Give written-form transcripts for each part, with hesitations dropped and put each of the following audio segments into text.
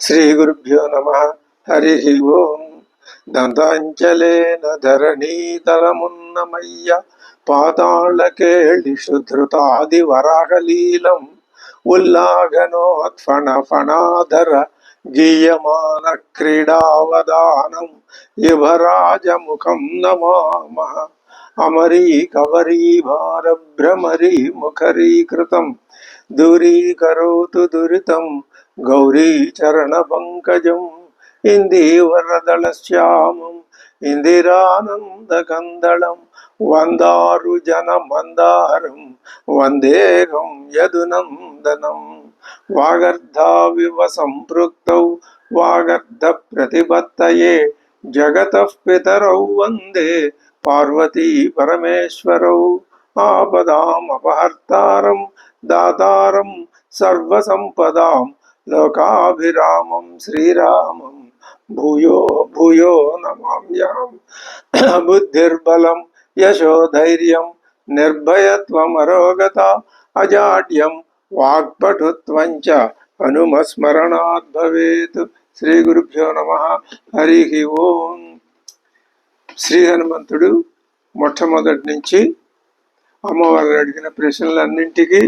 శ్రీగురుభ్యో నమః. హరి ఓం. దంతాంచలేన ధరణీతలమున్నమయ్య పాతాళకేళిషు ధృతాది వరాహలీలం ఉల్లాఘనోత్ఫణ ఫణాధర గీయమాన క్రీడావదానం యువరాజముఖం నమామః. అమరీకవరీభారభ్రమరీ ముఖరీకృతం దూరీకరోతు దురితం గౌరీచరణ పంకజం ఇందీవరదళశ్యామం ఇందిరానందకందళం వందారు జన మందారం వందేహం యదునందనం. వాగర్ధావివ సంపృక్తౌ వాగర్ధ ప్రతిపత్తయే జగతః పితరౌ వందే పార్వతీ పరమేశ్వరౌ. ఆపదామపహర్తారం దాతారం సర్వసంపదాం లోకాభిరామం శ్రీరామం భూయో భూయో నమామ్యహం. బుద్ధిర్బలం యశోధైర్యం నిర్భయత్వమరోగత అజాడ్యం వాక్పటుత్వం చ హనుమస్మరణాత్ భవేత్. శ్రీ గురుభ్యో నమః. హరి ఓం. శ్రీ హనుమంతుడు మొట్టమొదటి నుంచి అమ్మవారు అడిగిన ప్రశ్నలన్నింటికి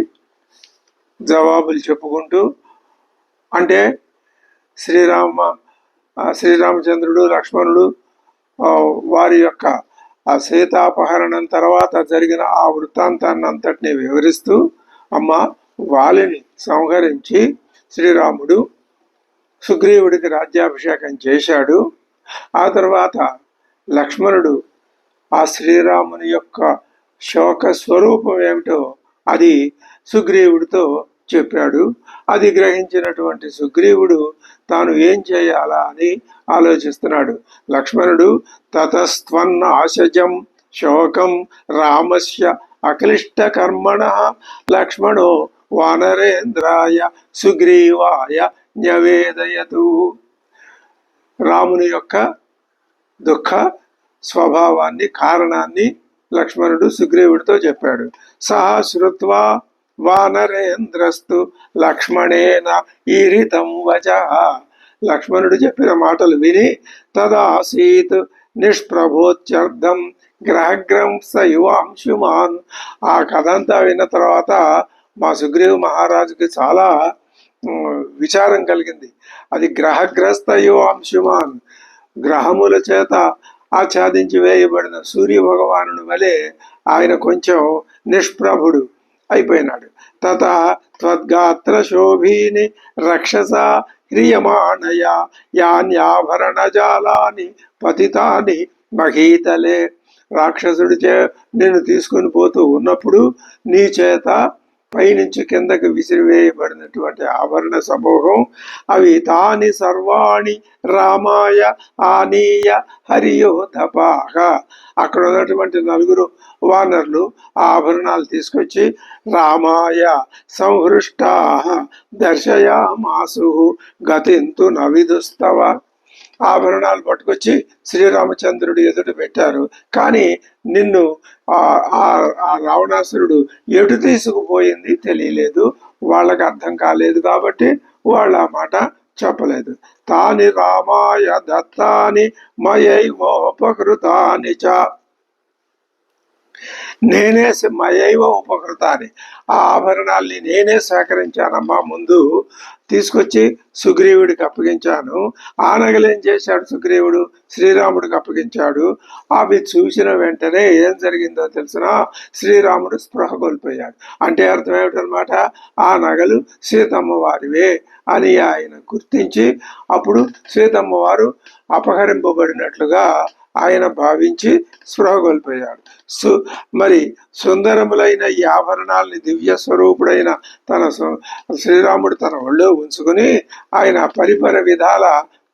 జవాబులు చెప్పుకుంటూ, అంటే శ్రీరామచంద్రుడు లక్ష్మణుడు వారి యొక్క ఆ సీతాపహరణం తర్వాత జరిగిన ఆ వృత్తాంతాన్ని అంతటిని వివరిస్తూ, అమ్మ వాలిని సంహరించి శ్రీరాముడు సుగ్రీవుడికి రాజ్యాభిషేకం చేశాడు. ఆ తర్వాత లక్ష్మణుడు ఆ శ్రీరాముని యొక్క శోక స్వరూపం ఏమిటో అది సుగ్రీవుడితో చెప్పాడు. అది గ్రహించినటువంటి సుగ్రీవుడు తాను ఏం చేయాలా అని ఆలోచిస్తున్నాడు. లక్ష్మణుడు తతస్త్వన్న ఆశజం శోకం రామస్య అక్లిష్ట కర్మణ లక్ష్మణో వానరేంద్రాయ సుగ్రీవాయ న్యవేదయతు. రాముని యొక్క దుఃఖ స్వభావాన్ని, కారణాన్ని లక్ష్మణుడు సుగ్రీవుడితో చెప్పాడు. సహా శ్రుత్వా వానరేంద్రస్తు లక్ష్మణేన ఈరితం వచః. లక్ష్మణుడు చెప్పిన మాటలు విని తదాసీత్ నిష్ప్రభోత్యర్థం గ్రహగ్రం స యువాంశుమాన్. ఆ కథ అంతా విన్న తర్వాత మా సుగ్రీవ మహారాజుకి చాలా విచారం కలిగింది. అది గ్రహగ్రస్త యువాంశుమాన్, గ్రహముల చేత ఆచ్ఛాదించి వేయబడిన సూర్య భగవానుని వలె ఆయన కొంచెం నిష్ప్రభుడు అయిపోయినాడు. తత త్వద్గాత్ర శోభీని రక్షస హ్రియమాణయ యాన్యాభరణ జాలాని పతితాని మహీతలే. రాక్షసుడిచే నిన్ను తీసుకుని పోతూ ఉన్నప్పుడు నీ చేత పైనుంచి కిందకి విసిరివేయబడినటువంటి ఆభరణ సమూహం, అవి తాని సర్వాణి రామాయ ఆనీయ హరియోధపాహ. అక్కడ ఉన్నటువంటి 4 వానరులు ఆభరణాలు తీసుకొచ్చి రామాయ సంహృష్టా దర్శయామాసు గతింతు నవిదుస్తవ. ఆభరణాలు పట్టుకొచ్చి శ్రీరామచంద్రుడు ఎదుట పెట్టారు. కానీ నిన్ను ఆ రావణాసురుడు ఎటు తీసుకుపోయింది తెలియలేదు, వాళ్ళకి అర్థం కాలేదు, కాబట్టి వాళ్ళు ఆ మాట చెప్పలేదు. తాని రామాయ దత్తాని మయైవోపకృతాని చ. నేనే మయైవ ఉపకృతాన్ని, ఆ ఆభరణాల్ని నేనే సేకరించానమ్మా. ముందు తీసుకొచ్చి సుగ్రీవుడికి అప్పగించాను. ఆ నగలేం చేశాడు సుగ్రీవుడు, శ్రీరాముడికి అప్పగించాడు. అవి చూసిన వెంటనే ఏం జరిగిందో తెలిసిన శ్రీరాముడు స్పృహ కోల్పోయాడు. అంటే అర్థం ఏమిటనమాట, ఆ నగలు సీతమ్మ వారివే అని ఆయన గుర్తించి అప్పుడు సీతమ్మ వారు అపహరింపబడినట్లుగా ఆయన భావించి స్పృహ కోల్పోయాడు. మరి సుందరములైన ఈ ఆభరణాలని దివ్య స్వరూపుడైన తన శ్రీరాముడు తన ఒళ్ళో ఉంచుకుని ఆయన పరిపర విధాల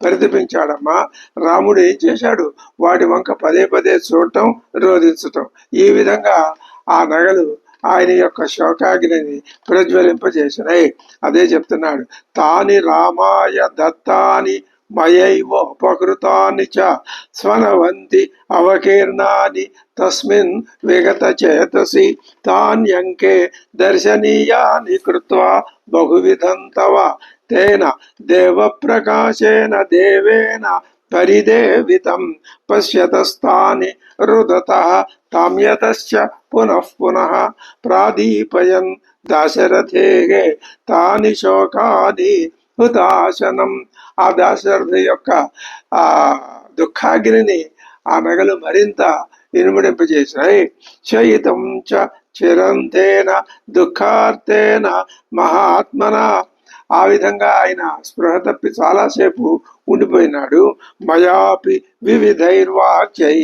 పరితపించాడమ్మా. రాముడు ఏం చేశాడు, వాటి వంక పదే పదే చూడటం, రోధించటం. ఈ విధంగా ఆ నగలు ఆయన యొక్క శోకాగ్నిని ప్రజ్వలింపజేసినాయి. అదే చెప్తున్నాడు, తాని రామాయ దత్తాని మయైవోపకృతాని చ స్వనవంతి అవకీర్ణాని తస్మిన్ విగతచేతసి తాన్యంకే దర్శనీయాని కృత్వా బహువిధం తవ తేన దేవప్రకాశేన దేవేన పరిదేవితం పశ్యతస్తాని రుదతః తామ్యతశ్చ పునః పునః ప్రాదీపయన్ దాశరథేః తాని శోకాని హుతాశనం. ఆ దాశరథి యొక్క ఆ దుఃఖాగ్నిని ఆ నగలు మరింత ఇనుమడింపజేశాయి. శయితం చ చిరంతేన దుఃఖార్తేన మహాత్మన. ఆ విధంగా ఆయన స్పృహ తప్పి చాలాసేపు ఉండిపోయినాడు. మయాపి వివిధైర్వాక్యై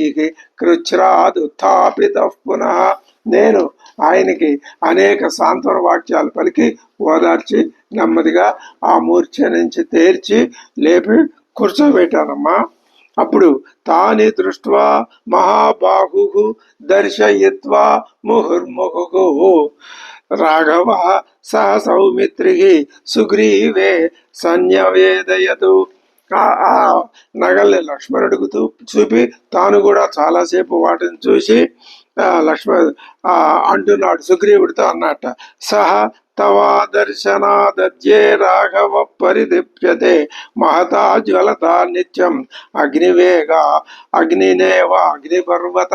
కృచ్ఛ్రాదుత్థాపిత పునః. నేను ఆయనకి అనేక సాంత్వన వాక్యాలు పలికి ఓదార్చి నెమ్మదిగా ఆ మూర్ఛ నుంచి తేర్చి లేపి కూర్చోబెట్టానమ్మా. అప్పుడు తాని దృష్ట్వా మహాబాహు దర్శయిత్వా ముహుర్ముహు రాఘవ సహ సౌమిత్రి సుగ్రీవే సన్యవేదయతు. ఆ నగల్ని లక్ష్మణుడికి చూపి తాను కూడా చాలాసేపు వాటిని చూసి అంటున్నాడు, సుగ్రీవుడితో అన్నట్ట, సహ తవా దర్శనాదర్జే రాఘవ పరిదిప్యతే మహతా జ్వలత నిత్యం అగ్నివేగ అగ్నినేవ అగ్నిపర్వత.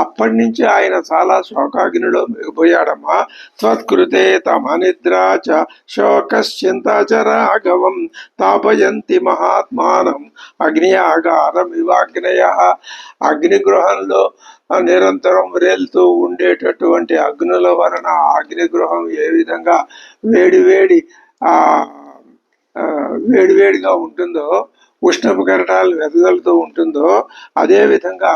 అప్పటి నుంచి ఆయన చాలా శోకాగ్నిలో మిగిపోయాడమ్మా. త్వత్కృతే తమనిద్ర చ శోకశ్చింత చ రాఘవం తాపయంతి మహాత్మానం అగ్నియాగారమివాగ్నయ. అగ్నిగృహంలో నిరంతరం రేలుతూ ఉండేటటువంటి అగ్నుల వలన అగ్నిగృహం ఏ విధంగా వేడివేడిగా ఉంటుందో, ఉష్ణపు కెరటాలు వెదజల్లుతూ ఉంటుందో, అదే విధంగా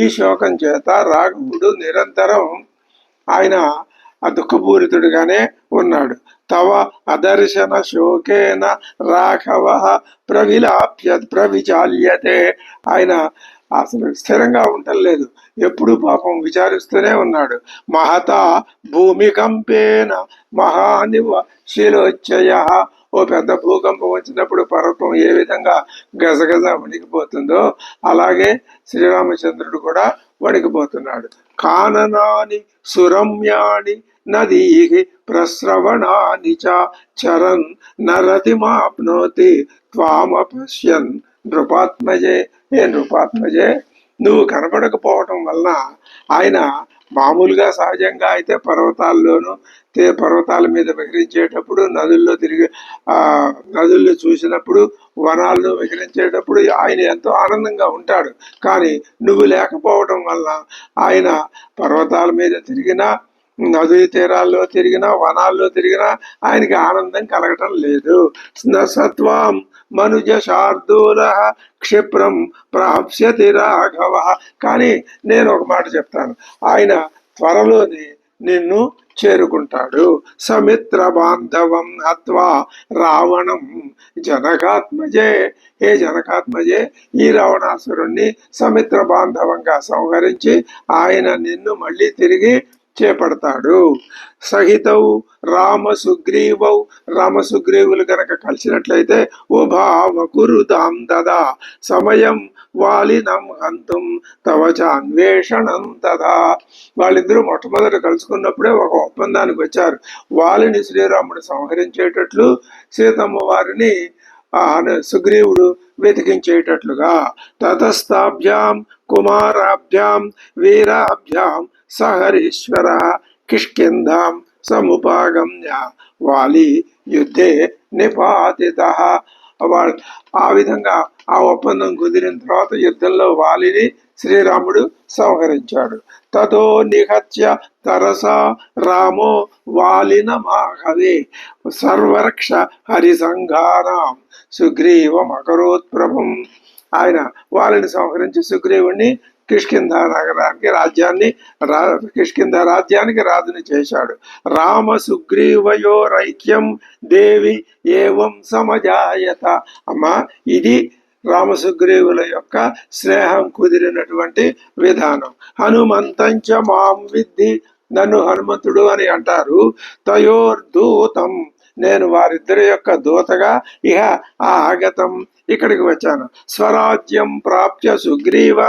ఈ శోకం చేత రాఘవుడు నిరంతరం ఆయన దుఃఖపూరితుడిగానే ఉన్నాడు. తవ అదర్శన శోకేన రాఘవ ప్రవిచాల్యతే. ఆయన అసలు స్థిరంగా ఉండలేదు, ఎప్పుడు పాపం విచారిస్తూనే ఉన్నాడు. మహత భూమికంపేన మహానివ శిలోచ్చయ. ఓ పెద్ద భూకంపం వచ్చినప్పుడు పర్వతం ఏ విధంగా గజగజ వణికిపోతుందో అలాగే శ్రీరామచంద్రుడు కూడా వణికిపోతున్నాడు. కాననాని సురమ్యాని నదీ ప్రస్రవణాని చ చరన్ నరతిమాప్నోతి త్వామపశ్యన్ నృపాత్మజే. ఏ నృపాత్మజే, నువ్వు కనపడకపోవటం వలన ఆయన మామూలుగా సహజంగా అయితే పర్వతాల్లోనూ పర్వతాల మీద విహరించేటప్పుడు, నదుల్లో చూసినప్పుడు, వనాల్లో విహరించేటప్పుడు ఆయన ఎంతో ఆనందంగా ఉంటాడు. కానీ నువ్వు లేకపోవడం వల్ల ఆయన పర్వతాల మీద తిరిగినా, నదీ తీరాల్లో తిరిగినా, వనాల్లో తిరిగినా ఆయనకి ఆనందం కలగటం లేదు. సత్వాం మనుజ శార్దూల క్షిప్రం ప్రాప్స్యతి రాఘవ. కానీ నేను ఒక మాట చెప్తాను, ఆయన త్వరలోనే నిన్ను చేరుకుంటాడు. సమిత్ర బాంధవం హత్వా రావణం జనకాత్మజే. ఏ జనకాత్మజే, ఈ రావణాసురుణ్ణి సమిత్ర బాంధవంగా సంహరించి ఆయన నిన్ను మళ్ళీ తిరిగి చేపడతాడు. సహితౌ రామ సుగ్రీవౌ. రామసుగ్రీవులు గనక కలిసినట్లయితే ఉభావ కురుదాం దదా సమయం వాలినం హంతుం తవచ అన్వేషణం తదా. వాళ్ళిద్దరూ మొట్టమొదట కలుసుకున్నప్పుడే ఒక ఒప్పందానికి వచ్చారు. వాలిని శ్రీరాముడు సంహరించేటట్లు, సీతమ్మ వారిని సుగ్రీవుడు వెతికించేటట్లుగా. తతస్తాభ్యాం కుమారాభ్యాం వీరాభ్యాం సహరీశ్వర కిష్కింధాం సముపాగమ్య వాలి యుద్ధే నిపాతితః. ఆ విధంగా ఆ ఒప్పందం కుదిరిన తర్వాత యుద్ధంలో వాలిని శ్రీరాముడు సంహరించాడు. తతో నిహత్య తరసా రామో వాలిన మాహవే సర్వరక్ష హరిసంఘానాం సుగ్రీవం అకరోత్ప్రభం. ఆయన వాలిని సంహరించి సుగ్రీవుణ్ణి కిష్కింధ రాజ్యానికి రాజుని చేశాడు. రామ సుగ్రీవయోరైక్యం దేవి ఏవం సమజాయత. అమ్మా, ఇది రామసుగ్రీవుల యొక్క స్నేహం కుదిరినటువంటి విధానం. హనుమంతంచ మాం విద్ధి. నన్ను హనుమంతుడు అని అంటారు. తయోర్దూతం నేను వారిద్దరి యొక్క దూతగా ఇహ ఆగతం ఇక్కడికి వచ్చాను. స్వరాజ్యం ప్రాప్య సుగ్రీవ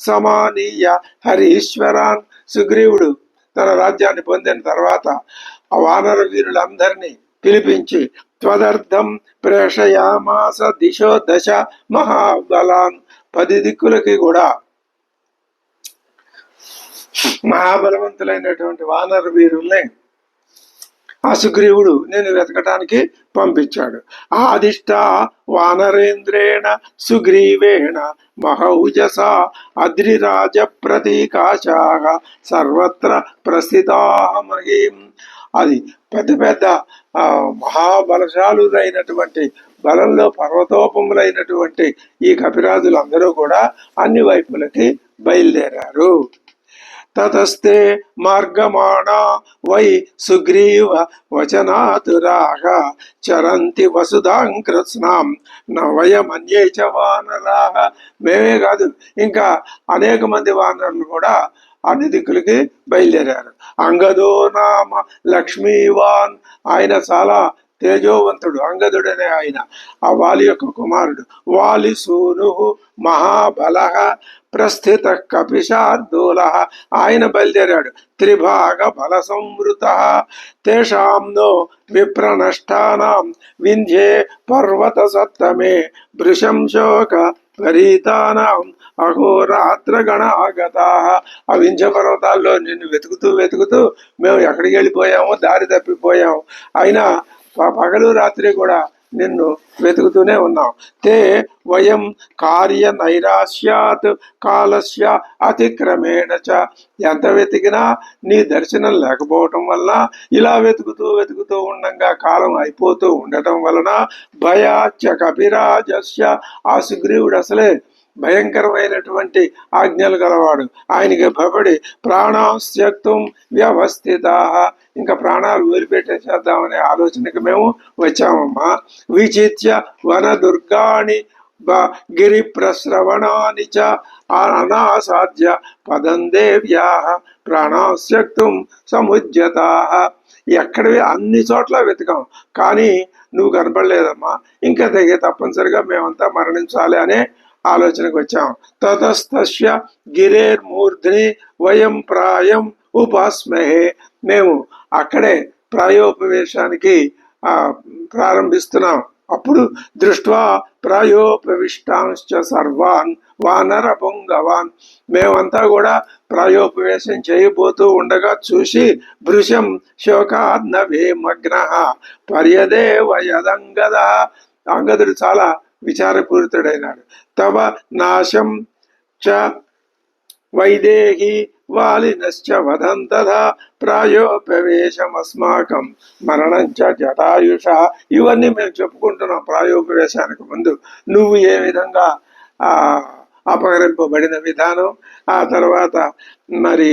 సమానీయ హరీశ్వరాన్. సుగ్రీవుడు తన రాజ్యాన్ని పొందిన తర్వాత ఆ వానర వీరులందరినీ పిలిపించి త్వదర్థం ప్రేషయామాస దిశో దశ మహాబలాన్. 10 దిక్కులకి కూడా మహాబలవంతులైనటువంటి వానర వీరుల్ని ఆ సుగ్రీవుడు నేను వెతకటానికి పంపించాడు. ఆదిష్ట వానరేంద్రేణ సుగ్రీవేణ మహౌజస అద్రిరాజ ప్రతీకాశాః సర్వత్ర ప్రస్థితామహీం. అది పెద్ద పెద్ద మహాబలశాలురైనటువంటి బలంలో పర్వతోపములైనటువంటి ఈ కపిరాజులందరూ కూడా అన్ని వైపులకి బయలుదేరారు. తతస్తే మార్గమాణా వై సుగ్రీవ వచనాతురాః చరంతి వసుధాం కృత్స్నాం నవయమన్యే చ వానరాః. మేమే కాదు, ఇంకా అనేక మంది వానరులు కూడా అన్ని దిక్కులకి బయలుదేరారు. అంగదో నామ లక్ష్మీవాన్. ఆయన చాలా తేజోవంతుడు. అంగదుడనే ఆయన ఆ వాలి యొక్క కుమారుడు. వాలి సూను మహాబల ప్రస్థిత కపిశార్దూల. ఆయన బయలుదేరాడు. త్రిభాగ బల సంవృత తేషాంనో విప్రనష్టానాం వింధ్యే పర్వత సత్తమే భృశం శోక పరీతానాం అహోరాత్ర గణాగతా. ఆ వింధ్య పర్వతాల్లో నిన్ను వెతుకుతూ వెతుకుతూ మేము ఎక్కడికి వెళ్ళిపోయామో దారి తప్పిపోయాము. అయినా పగలు రాత్రి కూడా నిన్ను వెతుకుతూనే ఉన్నాం. తే వయం కార్య నైరాశ్యాత్ కాలస్య అతిక్రమేణ చ. ఎంత వెతికినా నీ దర్శనం లేకపోవటం వల్ల, ఇలా వెతుకుతూ వెతుకుతూ ఉండగా కాలం అయిపోతూ ఉండటం వలన భయాచ కపిరాజస్య. ఆ సుగ్రీవుడు అసలే భయంకరమైనటువంటి ఆజ్ఞలు గలవాడు. ఆయనకి భయపడి ప్రాణాస్త్యక్తుం వ్యవస్థిత. ఇంకా ప్రాణాలు వదిలిపెట్టేసేద్దామనే ఆలోచనకి మేము వచ్చామమ్మా. విచిత్య వన దుర్గాణి గిరి ప్రశ్రవణాని చ అనాసాధ్య పదం దేవ్యాః ప్రాణాస్త్యక్తుం సముజ్యతాః. ఎక్కడివి అన్ని చోట్ల వెతికాం, కానీ నువ్వు కనపడలేదమ్మా. ఇంకా తప్పనిసరిగా మేమంతా మరణించాలి అనే ఆలోచనకు వచ్చాం. తతస్తస్య గిరేర్మూర్ధ్ని వయం ప్రాయం ఉపాస్మహే. మేము అక్కడే ప్రాయోపవేశానికి ప్రారంభిస్తున్నాం. అప్పుడు దృష్ట్వా ప్రాయోపవిష్టాంశ్చ సర్వాన్ వానర పుంగవాన్. మేమంతా కూడా ప్రాయోపవేశం చేయబోతూ ఉండగా చూసి భృశం శోకార్ణవే మగ్నః పర్యదేవ యదంగద. అంగదుడు చాలా విచారపూరితుడైనాడు. తవ నాశం చ వైదేహి వాలినశ్చ వదంతథా ప్రాయోపవేశమస్మాకం మరణంచ జటాయుష. ఇవన్నీ మేము చెప్పుకుంటున్నాం ప్రాయోపవేశానికి ముందు. నువ్వు ఏ విధంగా అపహరింపబడిన విధానం, ఆ తర్వాత మరి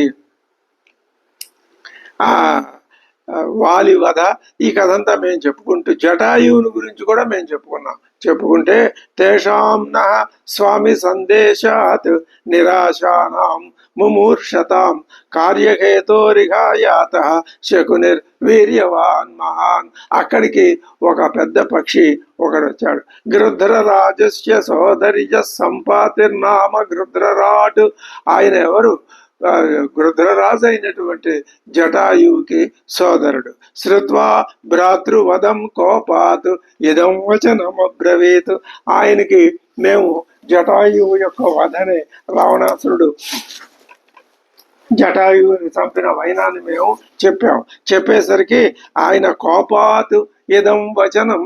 వాలి వధ, ఈ కథంతా మేము చెప్పుకుంటూ జటాయువుని గురించి కూడా మేము చెప్పుకుంటే తేషాం నః స్వామి సందేశాత్ నిరాశానాం ముమూర్షతాం కార్యహేతోరిఘాయాతః శకునిర్ వీర్యవాన్ మహాన్. అక్కడికి ఒక పెద్ద పక్షి ఒకడు వచ్చాడు. గృధ్రరాజస్య సోదరిజ సంపాతిర్నామ గృధ్రరాట్. ఆయన ఎవరు? గృధ్రరాజు అయినటువంటి జటాయువుకి సోదరుడు. శ్రుత్వా భ్రాతృవదం కోపాత్ ఇదం వచనమబ్రవీత్. ఆయనకి మేము జటాయువు యొక్క వధనే, రావణాసురుడు జటాయువుని చంపిన వైనాన్ని మేము చెప్పేసరికి ఆయన కోపాత్ ఇదం వచనం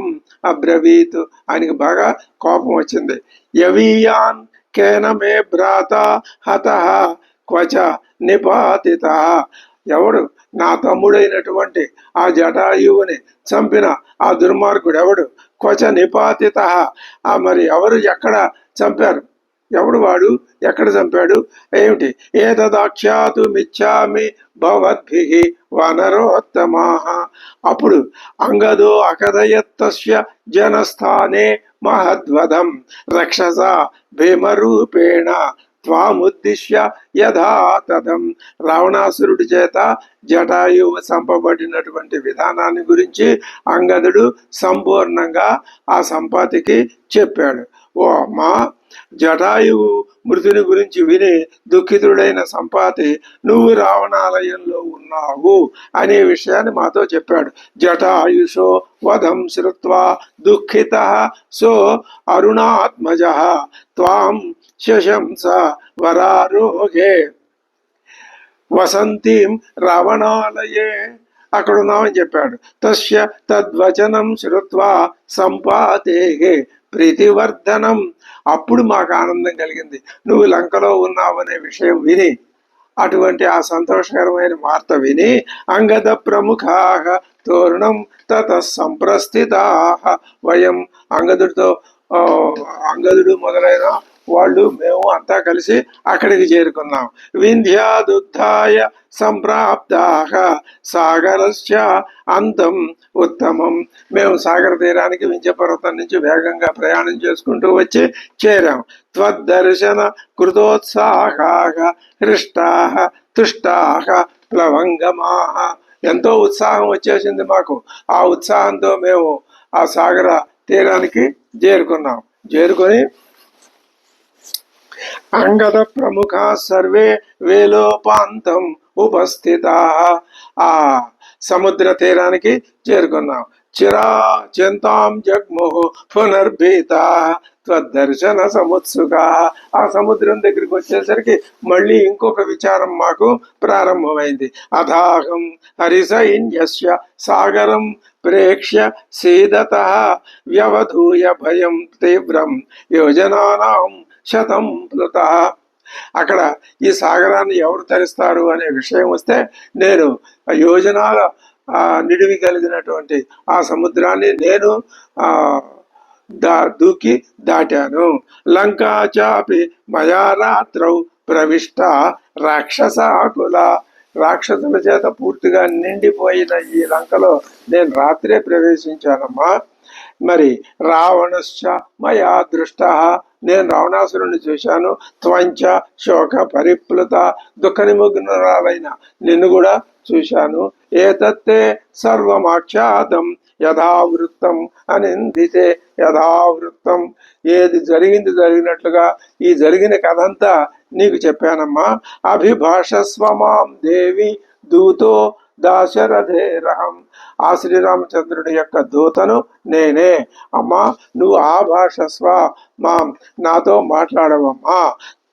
అబ్రవీత్. ఆయనకి బాగా కోపం వచ్చింది. యవీయాన్ కేన మే భ్రాత హతః క్వచ నిపాతిత. ఎవడు? నా తమ్ముడైనటువంటి ఆ జటాయువుని చంపిన ఆ దుర్మార్గుడు ఎవడు? క్వచ నిపాతిత. మరి ఎవరు ఎక్కడ చంపారు? ఎవడు వాడు? ఎక్కడ చంపాడు? ఏమిటి? ఏతదాఖ్యాతు మిచ్చామి భవద్భిః వానరోత్తమాః. అప్పుడు అంగదో అకథయత్తస్య జనస్థానే మహద్వదం రక్షస భీమరూపేణ త్వాముద్దిశ్య యథా తథం. రావణాసురుడి చేత జటాయువు చంపబడినటువంటి విధానాన్ని గురించి అంగదుడు సంపూర్ణంగా ఆ సంపాతికి చెప్పాడు. ఓ అమ్మా, జటాయువు మృతుని గురించి విని దుఃఖితుడైన సంపాతి నువ్వు రావణాలయంలో ఉన్నావు అనే విషయాన్ని మాతో చెప్పాడు. జటాయుషో వధం శ్రుత్వా దుఃఖిత సో అరుణాత్మజ త్వాం శశంస వరారోగే వసంతిం రావణాలయే. అక్కడ ఉన్నామని చెప్పాడు. తస్య తద్వచనం శ్రుత్వా సంపాతే ప్రీతివర్ధనం. అప్పుడు మాకు ఆనందం కలిగింది, నువ్వు లంకలో ఉన్నావనే విషయం విని. అటువంటి ఆ సంతోషకరమైన వార్త విని అంగద ప్రముఖా తోరణం తత సంప్రస్థితా వయం. అంగదుడు మొదలైన వాళ్ళు మేము అంతా కలిసి అక్కడికి చేరుకున్నాం. వింధ్యాదుద్ధాయ సంప్రాప్తా సాగరస్య అంతం ఉత్తమం. మేము సాగర తీరానికి వింధ్య పర్వతం నుంచి వేగంగా ప్రయాణం చేసుకుంటూ వచ్చి చేరాం. త్వద్దర్శన కృతోత్సాహా హృష్టా తుష్టా ప్లవంగమా. ఎంతో ఉత్సాహం వచ్చేసింది మాకు. ఆ ఉత్సాహంతో మేము ఆ సాగర తీరానికి చేరుకొని అంగద ప్రముఖ సర్వే వేలోపాంతం ఉపస్థిత. ఆ సముద్ర తీరానికి చేరుకున్నాం. చింతాం జగ్ముహు పునర్భీత త్వద్దర్శన సముత్సుగా. ఆ సముద్రం దగ్గరికి వచ్చేసరికి మళ్ళీ ఇంకొక విచారం మాకు ప్రారంభమైంది. అథాహం హరిసైన్యస్య సాగరం ప్రేక్ష్య సీదత వ్యవధూయ భయం తీవ్రం యోజనానాం శతం ప్లుత. అక్కడ ఈ సాగరాన్ని ఎవరు తరిస్తారు అనే విషయం వస్తే నేను యోజనాల నిడివి కలిగినటువంటి ఆ సముద్రాన్ని నేను దూకి దాటాను. లంకా చాపి మయా రాత్రౌ ప్రవిష్ట రాక్షసాకుల. రాక్షసుల చేత పూర్తిగా నిండిపోయిన ఈ లంకలో నేను రాత్రే ప్రవేశించానమ్మా. మరి రావణశ్చ మయా దృష్ట. నేను రావణాసురుణ్ణి చూశాను. త్వంచ శోక పరిప్లుత. దుఃఖ నిమగ్నురాలైన నిన్ను కూడా చూశాను. ఏతత్తే సర్వమాఖ్యాతం యథావృత్తం అనిందితే యథావృత్తం. ఏది జరిగినట్లుగా ఈ జరిగిన కథ అంతా నీకు చెప్పానమ్మా. అభిభాషస్వమాం దేవి దూతో దాశరథేరహం. ఆ శ్రీరామచంద్రుడి యొక్క దూతను నేనే. అమ్మా, నువ్వు ఆ భాషస్వ మాం, నాతో మాట్లాడవమ్మా.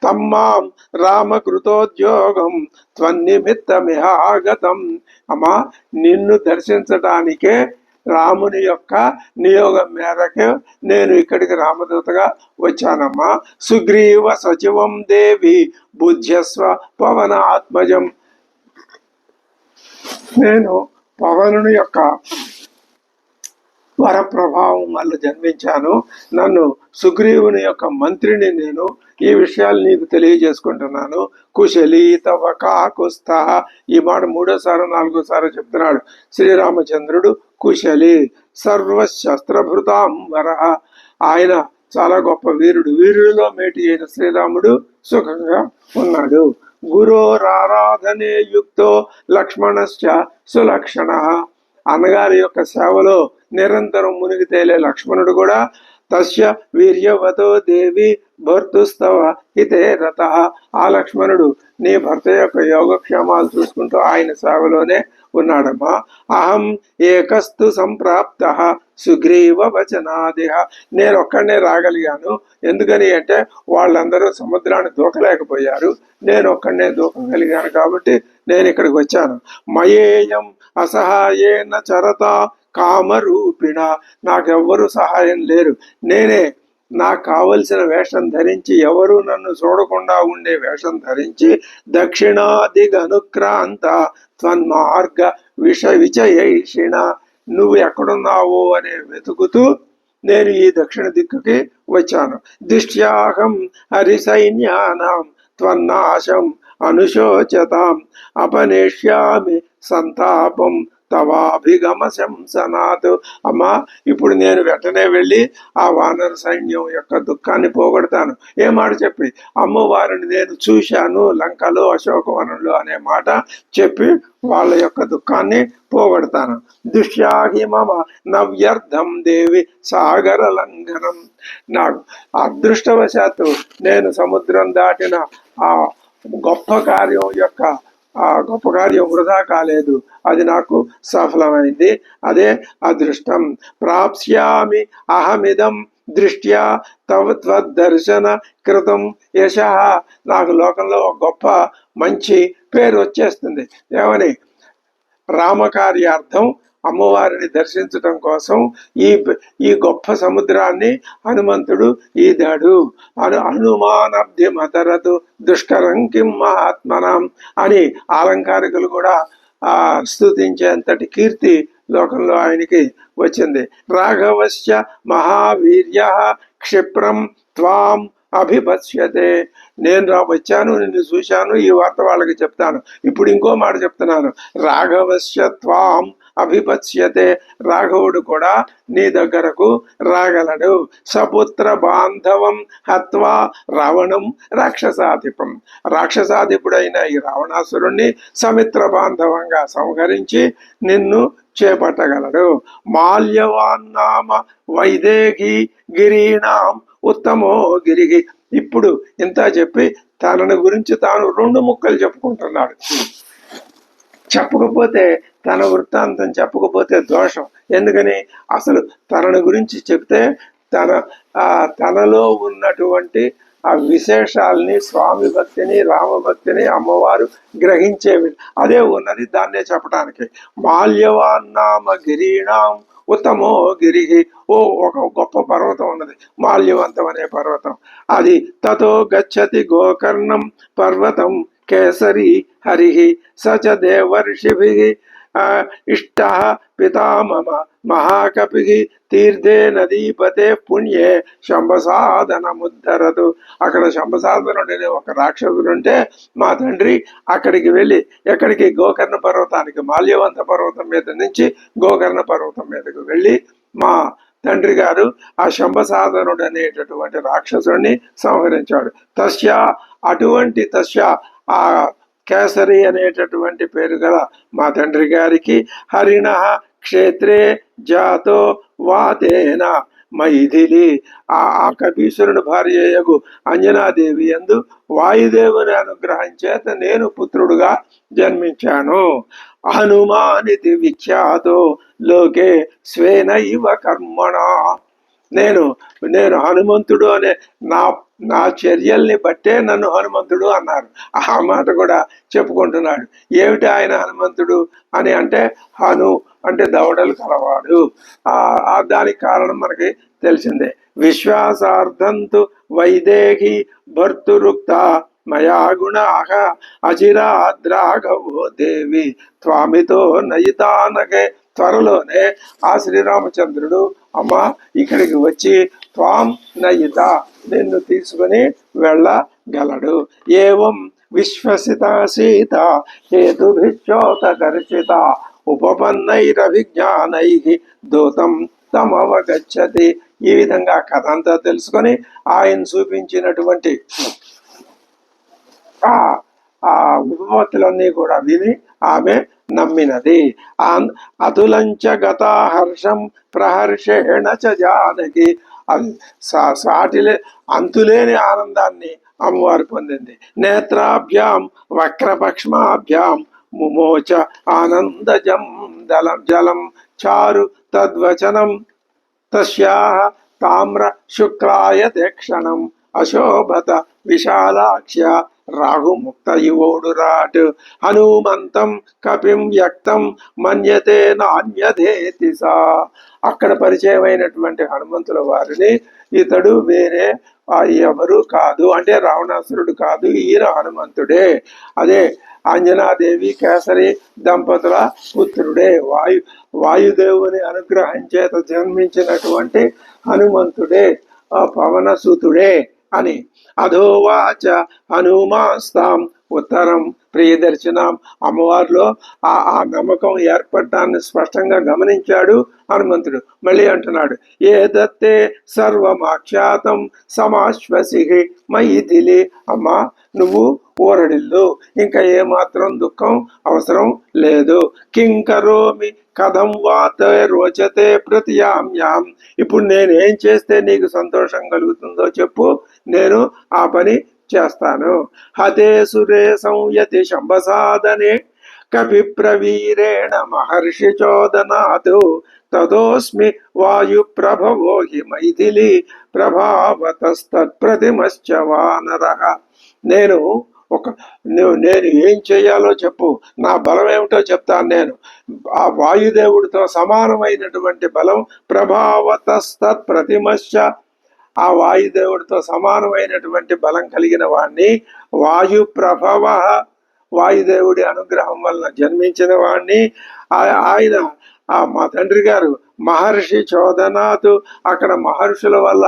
తమ్మాం రామకృతోద్యోగం త్వన్నిమిత్తమిహాగతం. అమ్మా, నిన్ను దర్శించడానికే రాముని యొక్క నియోగం మేరకు నేను ఇక్కడికి రామదూతగా వచ్చానమ్మా. సుగ్రీవ సచివం దేవి బుద్ధ్యస్వ పవనాత్మజం. నేను పవనుని యొక్క వరప్రభావం వల్ల జన్మించాను. నన్ను సుగ్రీవుని యొక్క మంత్రిని నేను. ఈ విషయాలు నీకు తెలియజేసుకుంటున్నాను. కుశలీ తవ కాకుస్థ. ఈ మాట 3వ సారి 4వ సారి చెప్తున్నాడు శ్రీరామచంద్రుడు. కుశలి సర్వశస్త్రభృతాం వర. ఆయన చాలా గొప్ప వీరుడు. వీరుడిలో మేటి అయిన శ్రీరాముడు సుఖంగా ఉన్నాడు. గురోరారాధనే యుక్తో లక్ష్మణశ్చ సులక్షణ. అన్నగారి యొక్క సేవలో నిరంతరం మునిగి తేలే లక్ష్మణుడు కూడా తస్య వీర్యవతో దేవి భర్తుస్తవ హితే రత. ఆ లక్ష్మణుడు నీ భర్త యొక్క యోగక్షేమాలు చూసుకుంటూ ఆయన సేవలోనే ఉన్నాడమ్మా. అహం ఏకస్తు సంప్రాప్త సుగ్రీవ వచనాదిహ. నేను ఒక్కడనే రాగలిగాను. ఎందుకని అంటే వాళ్ళందరూ సముద్రాన్ని దూకలేకపోయారు. నేను ఒక్కడనే దూకగలిగాను కాబట్టి నేను ఇక్కడికి వచ్చాను. మయేయం అసహాయేన చరత కామరూపిణ. నాకెవ్వరూ సహాయం లేరు. నేనే నాకు కావలసిన వేషం ధరించి, ఎవరు నన్ను చూడకుండా ఉండే వేషం ధరించి దక్షిణాదిగనుక్రాంత త్వన్మార్గ విచయైషిణ. నువ్వు ఎక్కడున్నావు అనే వెతుకుతూ నేను ఈ దక్షిణ దిక్కుకి వచ్చాను. దిష్ట్యాహం హరిసైన్యానాం త్వన్నాశం అనుశోచతాం అపనేష్యామి సంతాపం తవాభిగమ శంసనాథ్. అమ్మా, ఇప్పుడు నేను వెంటనే వెళ్ళి ఆ వానర సైన్యం యొక్క దుఃఖాన్ని పోగొడతాను. ఏ మాట చెప్పి? అమ్మవారిని నేను చూశాను లంకలో అశోకవనంలో అనే మాట చెప్పి వాళ్ళ యొక్క దుఃఖాన్ని పోగొడతాను. దుష్యాహి మమ నవ్యర్థం దేవి సాగర లంఘనం. నాకు అదృష్టవశాత్తు నేను సముద్రం దాటిన ఆ గొప్ప కార్యం యొక్క ఆ గొప్ప కార్యం వృధా కాలేదు, అది నాకు సఫలమైంది. అదే అదృష్టం. ప్రాప్స్యామి అహమిదం దృష్ట్యా తవ త్వద్దర్శన కృతం యశ. నాకు లోకంలో ఒక గొప్ప మంచి పేరు వచ్చేస్తుంది. ఏమని? రామకార్యార్థం అమ్మవారిని దర్శించటం కోసం ఈ గొప్ప సముద్రాన్ని హనుమంతుడు ఈదాడు. హనుమానబ్ధి మతరతు దుష్కరం కిం మహాత్మనం అని అలంకారికులు కూడా స్తుతించేంతటి కీర్తి లోకంలో ఆయనకి వచ్చింది. రాఘవస్య మహావీర్య క్షిప్రం త్వాం అభిపత్స్యతే. నేను వచ్చాను, నిన్ను చూశాను, ఈ వార్త వాళ్ళకి చెప్తాను. ఇప్పుడు ఇంకో మాట చెప్తున్నాను. రాఘవస్య త్వాం అభిపత్స్యతే. రాఘవుడు కూడా నీ దగ్గరకు రాగలడు. సపుత్ర బాంధవం హత్వా రావణం రాక్షసాధిపం. రాక్షసాధిపుడైన ఈ రావణాసురుణ్ణి సమిత్ర బాంధవంగా సంహరించి నిన్ను చేపట్టగలడు. మాల్యవాన్నామ వైదేహి గిరీణాం ఉత్తమో గిరిగి. ఇప్పుడు ఇంత చెప్పి తనని గురించి తాను 2 ముక్కలు చెప్పుకుంటున్నాడు. చెప్పకపోతే తన వృత్తాంతం చెప్పకపోతే దోషం. ఎందుకని? అసలు తనని గురించి చెప్తే తనలో ఉన్నటువంటి ఆ విశేషాలని, స్వామి భక్తిని, రామభక్తిని అమ్మవారు గ్రహించేవి. అదే ఉన్నది, దాన్నే చెప్పడానికి. మాల్యవాన్నామ గిరీణాం ఉత్తమో గిరిహి. ఒక గొప్ప పర్వతం ఉన్నది, మాల్యవంతం అనే పర్వతం. అది తతో గచ్చతి గోకర్ణం పర్వతం కేసరి హరి సచ దేవర్షిభి ఇష్ట పితామమ మహాకపి తీర్థే నదీపతే పుణ్యే శంభసాధనముద్ధరదు. అక్కడ శంభసాధనుడనే ఒక రాక్షసుడుంటే మా తండ్రి అక్కడికి వెళ్ళి, ఎక్కడికి? గోకర్ణ పర్వతానికి, మాల్యవంత పర్వతం మీద నుంచి గోకర్ణ పర్వతం మీదకు వెళ్ళి మా తండ్రి గారు ఆ శంభసాధనుడు అనేటటువంటి రాక్షసుడిని సంహరించాడు. అటువంటి ఆ కేసరి అనేటటువంటి పేరు గల మా తండ్రి గారికి హరిణ క్షేత్రే జాతో వాతేన మైథిలి. ఆ కపీశ్వరుని భార్యయగు అంజనాదేవి యందు వాయుదేవుని అనుగ్రహం చేత నేను పుత్రుడుగా జన్మించాను. హనుమానితి విఖ్యాతో లోకే స్వేనైవ కర్మణ. నేను హనుమంతుడు అనే నా చర్యల్ని బట్టే నన్ను హనుమంతుడు అన్నారు. ఆ మాట కూడా చెప్పుకుంటున్నాడు. ఏమిటి ఆయన హనుమంతుడు అని అంటే, హను అంటే దవడలు కలవాడు. దానికి కారణం మనకి తెలిసిందే. విశ్వాసార్థంతు వైదేహి భర్తురుక్త మయా గుణాః అచిరాద్రాఘవో దేవి త్వామితో నయితానగే. త్వరలోనే ఆ శ్రీరామచంద్రుడు అమ్మ ఇక్కడికి వచ్చి త్వాం నయిత, నిన్ను తీసుకుని వెళ్ళగలడు. ఏవం విశ్వసిత సీత హేతుభిశ్చోతకర్షిత ఉపపన్నైరభిజ్ఞానై దూతం తమవగచ్చతి. ఈ విధంగా కథ అంతా తెలుసుకొని ఆయన చూపించినటువంటి ఆ ఉపపత్తులన్నీ కూడా విని ఆమె నమ్మినది. అతులంచ గతా హర్షం ప్రహర్షేణ చ జానకి. సాటిలే అంతులేని ఆనందాన్ని అమ్మవారు పొందింది. నేత్రాభ్యాం వక్రపక్ష్మాభ్యాం ముమోచ ఆనందజం జలం చారు తద్వచనం తస్యాః తామ్ర శుక్లాయతే క్షణం అశోభత విశాలాక్ష్య రాహుముక్త యువోడురాట్. హనుమంతం కపిం వ్యక్తం మన్యతే నాణ్యధేతి సా. అక్కడ పరిచయమైనటువంటి హనుమంతుల వారిని ఇతడు వేరే ఎవరు కాదు, అంటే రావణాసురుడు కాదు, ఈయన హనుమంతుడే. అదే అంజనాదేవి కేసరి దంపతుల పుత్రుడే, వాయుదేవుని అనుగ్రహం చేత జన్మించినటువంటి హనుమంతుడే, పవనసుతుడే అని. అధోవాచ హనుమాస్తాం ఉత్తరం ప్రియదర్శనం అమ్మవారిలో ఆ నమ్మకం ఏర్పడటాన్ని స్పష్టంగా గమనించాడు హనుమంతుడు. మళ్ళీ అంటున్నాడు, ఏదత్తే సర్వమాఖ్యాతం సమాశ్వసి మైథిలి. అమ్మా నువ్వు ఊరడిల్లు, ఇంకా ఏమాత్రం దుఃఖం అవసరం లేదు. కింకరోమి కథం వాత రోచతే ప్రతియామ్యాం. ఇప్పుడు నేనేం చేస్తే నీకు సంతోషం కలుగుతుందో చెప్పు, నేను ఆ పని చేస్తాను. హతే సురే సంయతి శంభసాధనే కపి ప్రవీరేణ మహర్షి చోదనాతు తదోస్మి వాయు ప్రభవో హి మైథిలి ప్రభావతస్తత్ప్రతిమశ్చ వానరః. నేను నేను ఏం చేయాలో చెప్పు, నా బలం ఏమిటో చెప్తాను. నేను ఆ వాయుదేవుడితో సమానమైనటువంటి బలం, ప్రభావతస్తత్ ప్రతిమశ్చ, ఆ వాయుదేవుడితో సమానమైనటువంటి బలం కలిగిన వాణ్ణి, వాయు ప్రభవ, వాయుదేవుడి అనుగ్రహం వలన జన్మించిన వాణ్ణి. ఆయన మా తండ్రి గారు మహర్షి చోదనాతు, అక్కడ మహర్షుల వల్ల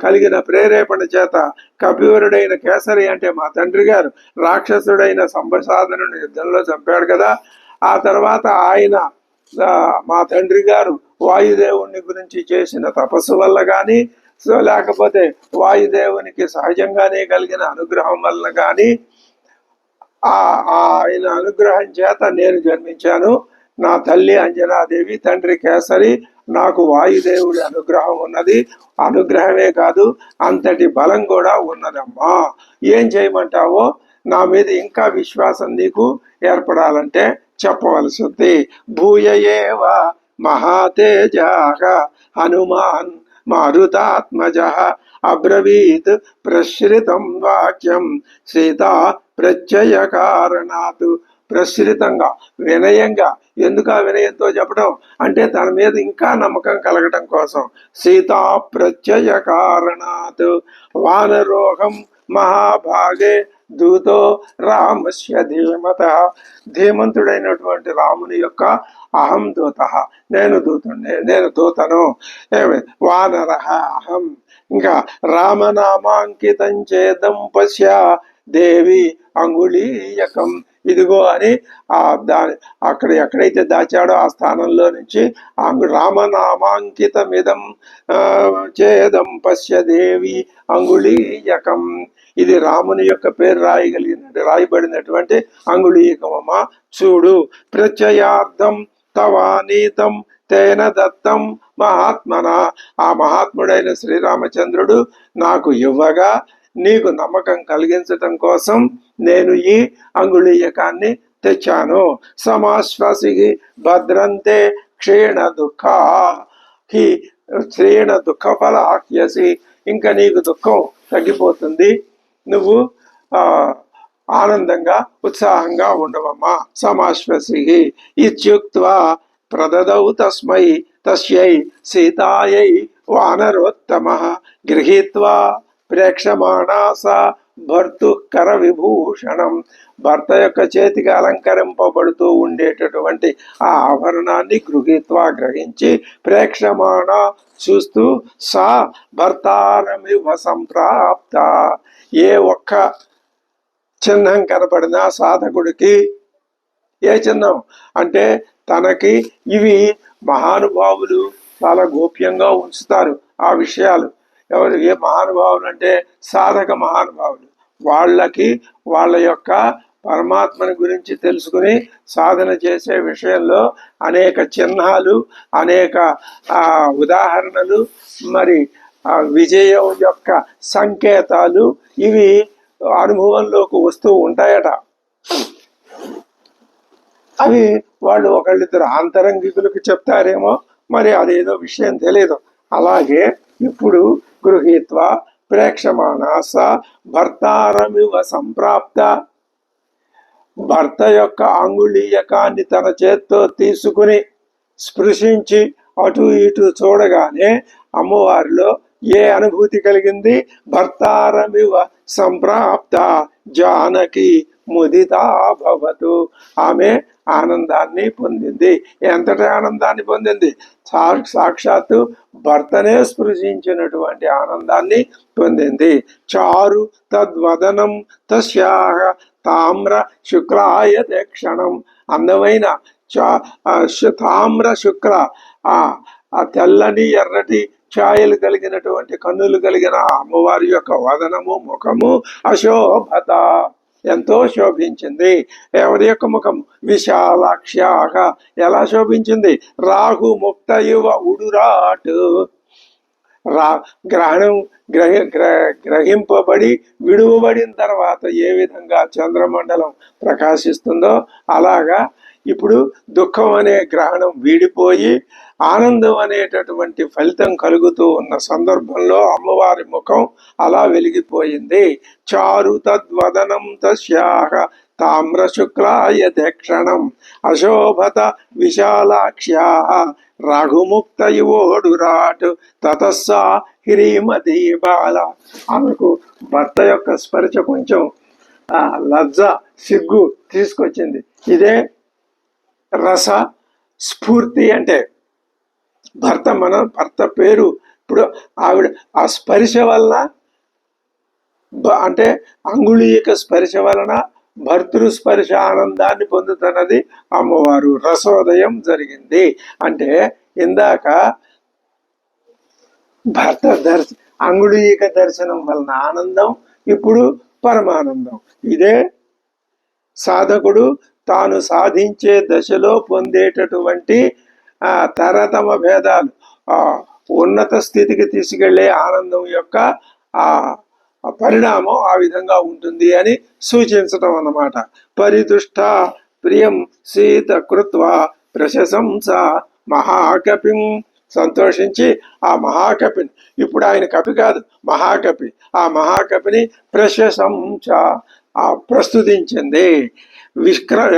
కలిగిన ప్రేరేపణ చేత కపివరుడైన కేసరి అంటే మా తండ్రి గారు రాక్షసుడైన సంబసాధనుని యుద్ధంలో చంపాడు కదా. ఆ తర్వాత ఆయన మా తండ్రి గారు వాయుదేవుని గురించి చేసిన తపస్సు వల్ల కానీ, లేకపోతే వాయుదేవునికి సహజంగానే కలిగిన అనుగ్రహం వలన కానీ, ఆయన అనుగ్రహం చేత నేను జన్మించాను. నా తల్లి అంజనాదేవి, తండ్రి కేసరి, నాకు వాయుదేవుడి అనుగ్రహం ఉన్నది. అనుగ్రహమే కాదు, అంతటి బలం కూడా ఉన్నదమ్మా. ఏం చేయమంటావో, నా మీద ఇంకా విశ్వాసం నీకు ఏర్పడాలంటే చెప్పవలసింది. భూయయేవ మహాతేజ హనుమాన్ మారుతాత్మజ అబ్రవీత్ ప్రశ్రితం వాక్యం సీతా ప్రత్యయ కారణాత్. ప్రశ్రితంగా, వినయంగా. ఎందుకు ఆ వినయంతో చెప్పడం అంటే తన మీద ఇంకా నమ్మకం కలగటం కోసం. సీతా ప్రత్యయ కారణాత్ వానరోహం మహాభాగే దూతో రామస్య ధీమత. ధీమంతుడైనటువంటి రాముని యొక్క అహం దూత, నేను దూతను. వానర అహం. ఇంకా రామనామాంకితం చేదం పశ్య దేవి అంగుళీయకం. ఇదిగో అని అక్కడ ఎక్కడైతే దాచాడో ఆ స్థానంలో నుంచి రామనామాంకితమిదం చేదం పశ్య దేవి అంగుళీయకం. ఇది రాముని యొక్క పేరు రాయబడినటువంటి అంగుళీయకమమ్మా, చూడు. ప్రత్యయార్థం తవానీతం తేన దత్తం మహాత్మన. ఆ మహాత్ముడైన శ్రీరామచంద్రుడు నాకు ఇవ్వగా నీకు నమ్మకం కలిగించటం కోసం నేను ఈ అంగుళీయకాన్ని తెచ్చాను. సమాశ్వాసి భద్రంతే క్షీణ దుఃఖ ఫలాహ్యసి. ఇంకా నీకు దుఃఖం తగ్గిపోతుంది, నువ్వు ఆనందంగా ఉత్సాహంగా ఉండవమ్మా. సమాశ్వసి ఇత్యుక్త్వా ప్రదదౌ తస్యై సీతాయై వానరోత్తమః గృహీత్వా ప్రేక్షమాణా సా భర్తు కర విభూషణం. భర్త యొక్క చేతికి అలంకరింపబడుతూ ఉండేటటువంటి ఆ ఆభరణాన్ని గ్రహించి ప్రేక్షమాణ చూస్తూ సా భర్తారమివ సంప్రాప్త. ఏ ఒక్క చిహ్నం కనపడినా సాధకుడికి, ఏ చిహ్నం అంటే తనకి, ఇవి మహానుభావులు చాలా గోప్యంగా ఉంచుతారు ఆ విషయాలు. ఎవరు ఏ మహానుభావులు అంటే సాధక మహానుభావులు. వాళ్ళకి వాళ్ళ యొక్క పరమాత్మని గురించి తెలుసుకుని సాధన చేసే విషయంలో అనేక చిహ్నాలు, అనేక ఉదాహరణలు, మరి విజయం యొక్క సంకేతాలు ఇవి అనుభవంలోకి వస్తూ ఉంటాయట. అవి వాళ్ళు ఒకళ్ళిద్దరు ఆంతరంగికులకు చెప్తారేమో, మరి అదేదో విషయం తెలియదు. అలాగే ఇప్పుడు గృహీత్వా ప్రేక్షమాణాస భర్తారమివ సంప్రాప్త. భర్త యొక్క అంగుళీయకాన్ని తన చేత్తో తీసుకుని స్పృశించి అటు ఇటు చూడగానే అమ్మవారిలో ఏ అనుభూతి కలిగింది? భర్తారమివ సంప్రాప్త జానకి ముదితా భవతు. ఆమె ఆనందాన్ని పొందింది. ఎంతటి ఆనందాన్ని పొందింది? సాక్షాత్తు భర్తనే స్పృశించినటువంటి ఆనందాన్ని పొందింది. చారు తద్వదనం తస్యాహ తామ్ర శుక్లాయతే క్షణం. అందమైన తామ్ర శుక్ల ఆ తెల్లని ఎర్రటి ఛాయలు కలిగినటువంటి కన్నులు కలిగిన అమ్మవారి యొక్క వదనము ముఖము అశోభత ఎంతో శోభించింది. ఎవరి యొక్క ముఖం విశాలాక్ష్యాహ ఎలా శోభించింది? రాహు ముక్త యువ ఉడురాటు. గ్రహణం గ్రహింపబడి విడువబడిన తర్వాత ఏ విధంగా చంద్రమండలం ప్రకాశిస్తుందో అలాగా ఇప్పుడు దుఃఖం అనే గ్రహణం వీడిపోయి ఆనందం అనేటటువంటి ఫలితం కలుగుతూ ఉన్న సందర్భంలో అమ్మవారి ముఖం అలా వెలిగిపోయింది. చారు తద్వదనం తస్యాహ తామ్ర శుక్లాయతే క్షణం అశోభత విశాలాక్ష్యాః రఘుముక్త యువోడురాట్ తతస్సా హిరీమతి బాల. ఆమెకు భర్త యొక్క స్పర్శ కొంచెం లజ్జ సిగ్గు తీసుకొచ్చింది. ఇదే రస స్ఫూర్తి అంటే భర్త పేరు. ఇప్పుడు ఆవిడ ఆ స్పర్శ వలన అంటే అంగుళీయక స్పర్శ వలన భర్తృ స్పర్శ ఆనందాన్ని పొందుతున్నది అమ్మవారు. రసోదయం జరిగింది అంటే ఇందాక భర్త అంగుళీయక దర్శనం వలన ఆనందం, ఇప్పుడు పరమానందం. ఇదే సాధకుడు తాను సాధించే దశలో పొందేటటువంటి తరతమ భేదాలు ఉన్నత స్థితికి తీసుకెళ్లే ఆనందం యొక్క పరిణామం ఆ విధంగా ఉంటుంది అని సూచించటం అన్నమాట. పరిదుష్ట ప్రియం సీత కృత్వా ప్రశంస మహాకపిం. సంతోషించి ఆ మహాకపిని, ఇప్పుడు ఆయన కపి కాదు మహాకపి, ఆ మహాకపిని ప్రశంస ప్రస్తుతించింది.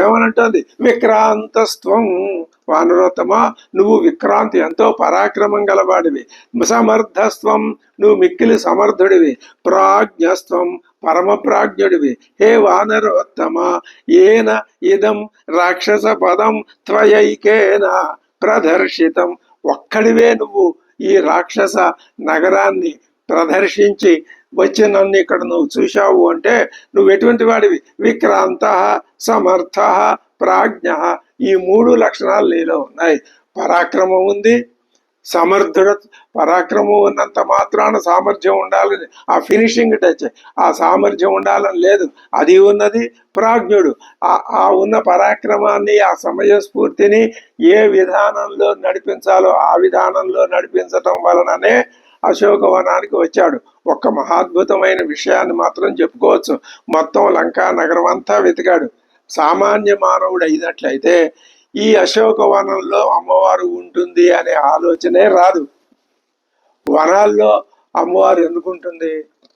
ఏమనంటుంది? విక్రాంతస్త్వం వానరోత్తమా, నువ్వు విక్రాంతి ఎంతో పరాక్రమం గలవాడివి. సమర్థస్త్వం నువ్వు మిక్కిలి సమర్థుడివి. ప్రాజ్ఞస్త్వం పరమ ప్రాజ్ఞుడివి. హే వానరోత్తమ, ఏన ఇదం రాక్షస పదం త్వయైకేన ప్రదర్శితం. ఒక్కడివే నువ్వు ఈ రాక్షస నగరాన్ని ప్రదర్శించి వచ్చి నన్ను ఇక్కడ నువ్వు చూశావు అంటే నువ్వు ఎటువంటి వాడివి? విక్రాంత, సమర్థ, ప్రాజ్ఞ. ఈ మూడు లక్షణాలు నీలో ఉన్నాయి. పరాక్రమం ఉంది, సమర్థుడు. పరాక్రమం ఉన్నంత మాత్రాన సామర్థ్యం ఉండాలని, ఆ ఫినిషింగ్ టచ్, ఆ సామర్థ్యం ఉండాలని లేదు. అది ఉన్నది. ప్రాజ్ఞుడు ఆ ఉన్న పరాక్రమాన్ని, ఆ సమయస్ఫూర్తిని ఏ విధానంలో నడిపించాలో ఆ విధానంలో నడిపించటం వలననే అశోకవనానికి వచ్చాడు. ఒక్క మహాద్భుతమైన విషయాన్ని మాత్రం చెప్పుకోవచ్చు. మొత్తం లంకా నగరం అంతా వెతికాడు. సామాన్య మానవుడు అయినట్లయితే ఈ అశోకవనంలో అమ్మవారు ఉంటుంది అనే ఆలోచనే రాదు. వనాల్లో అమ్మవారు ఎందుకుంటుంది?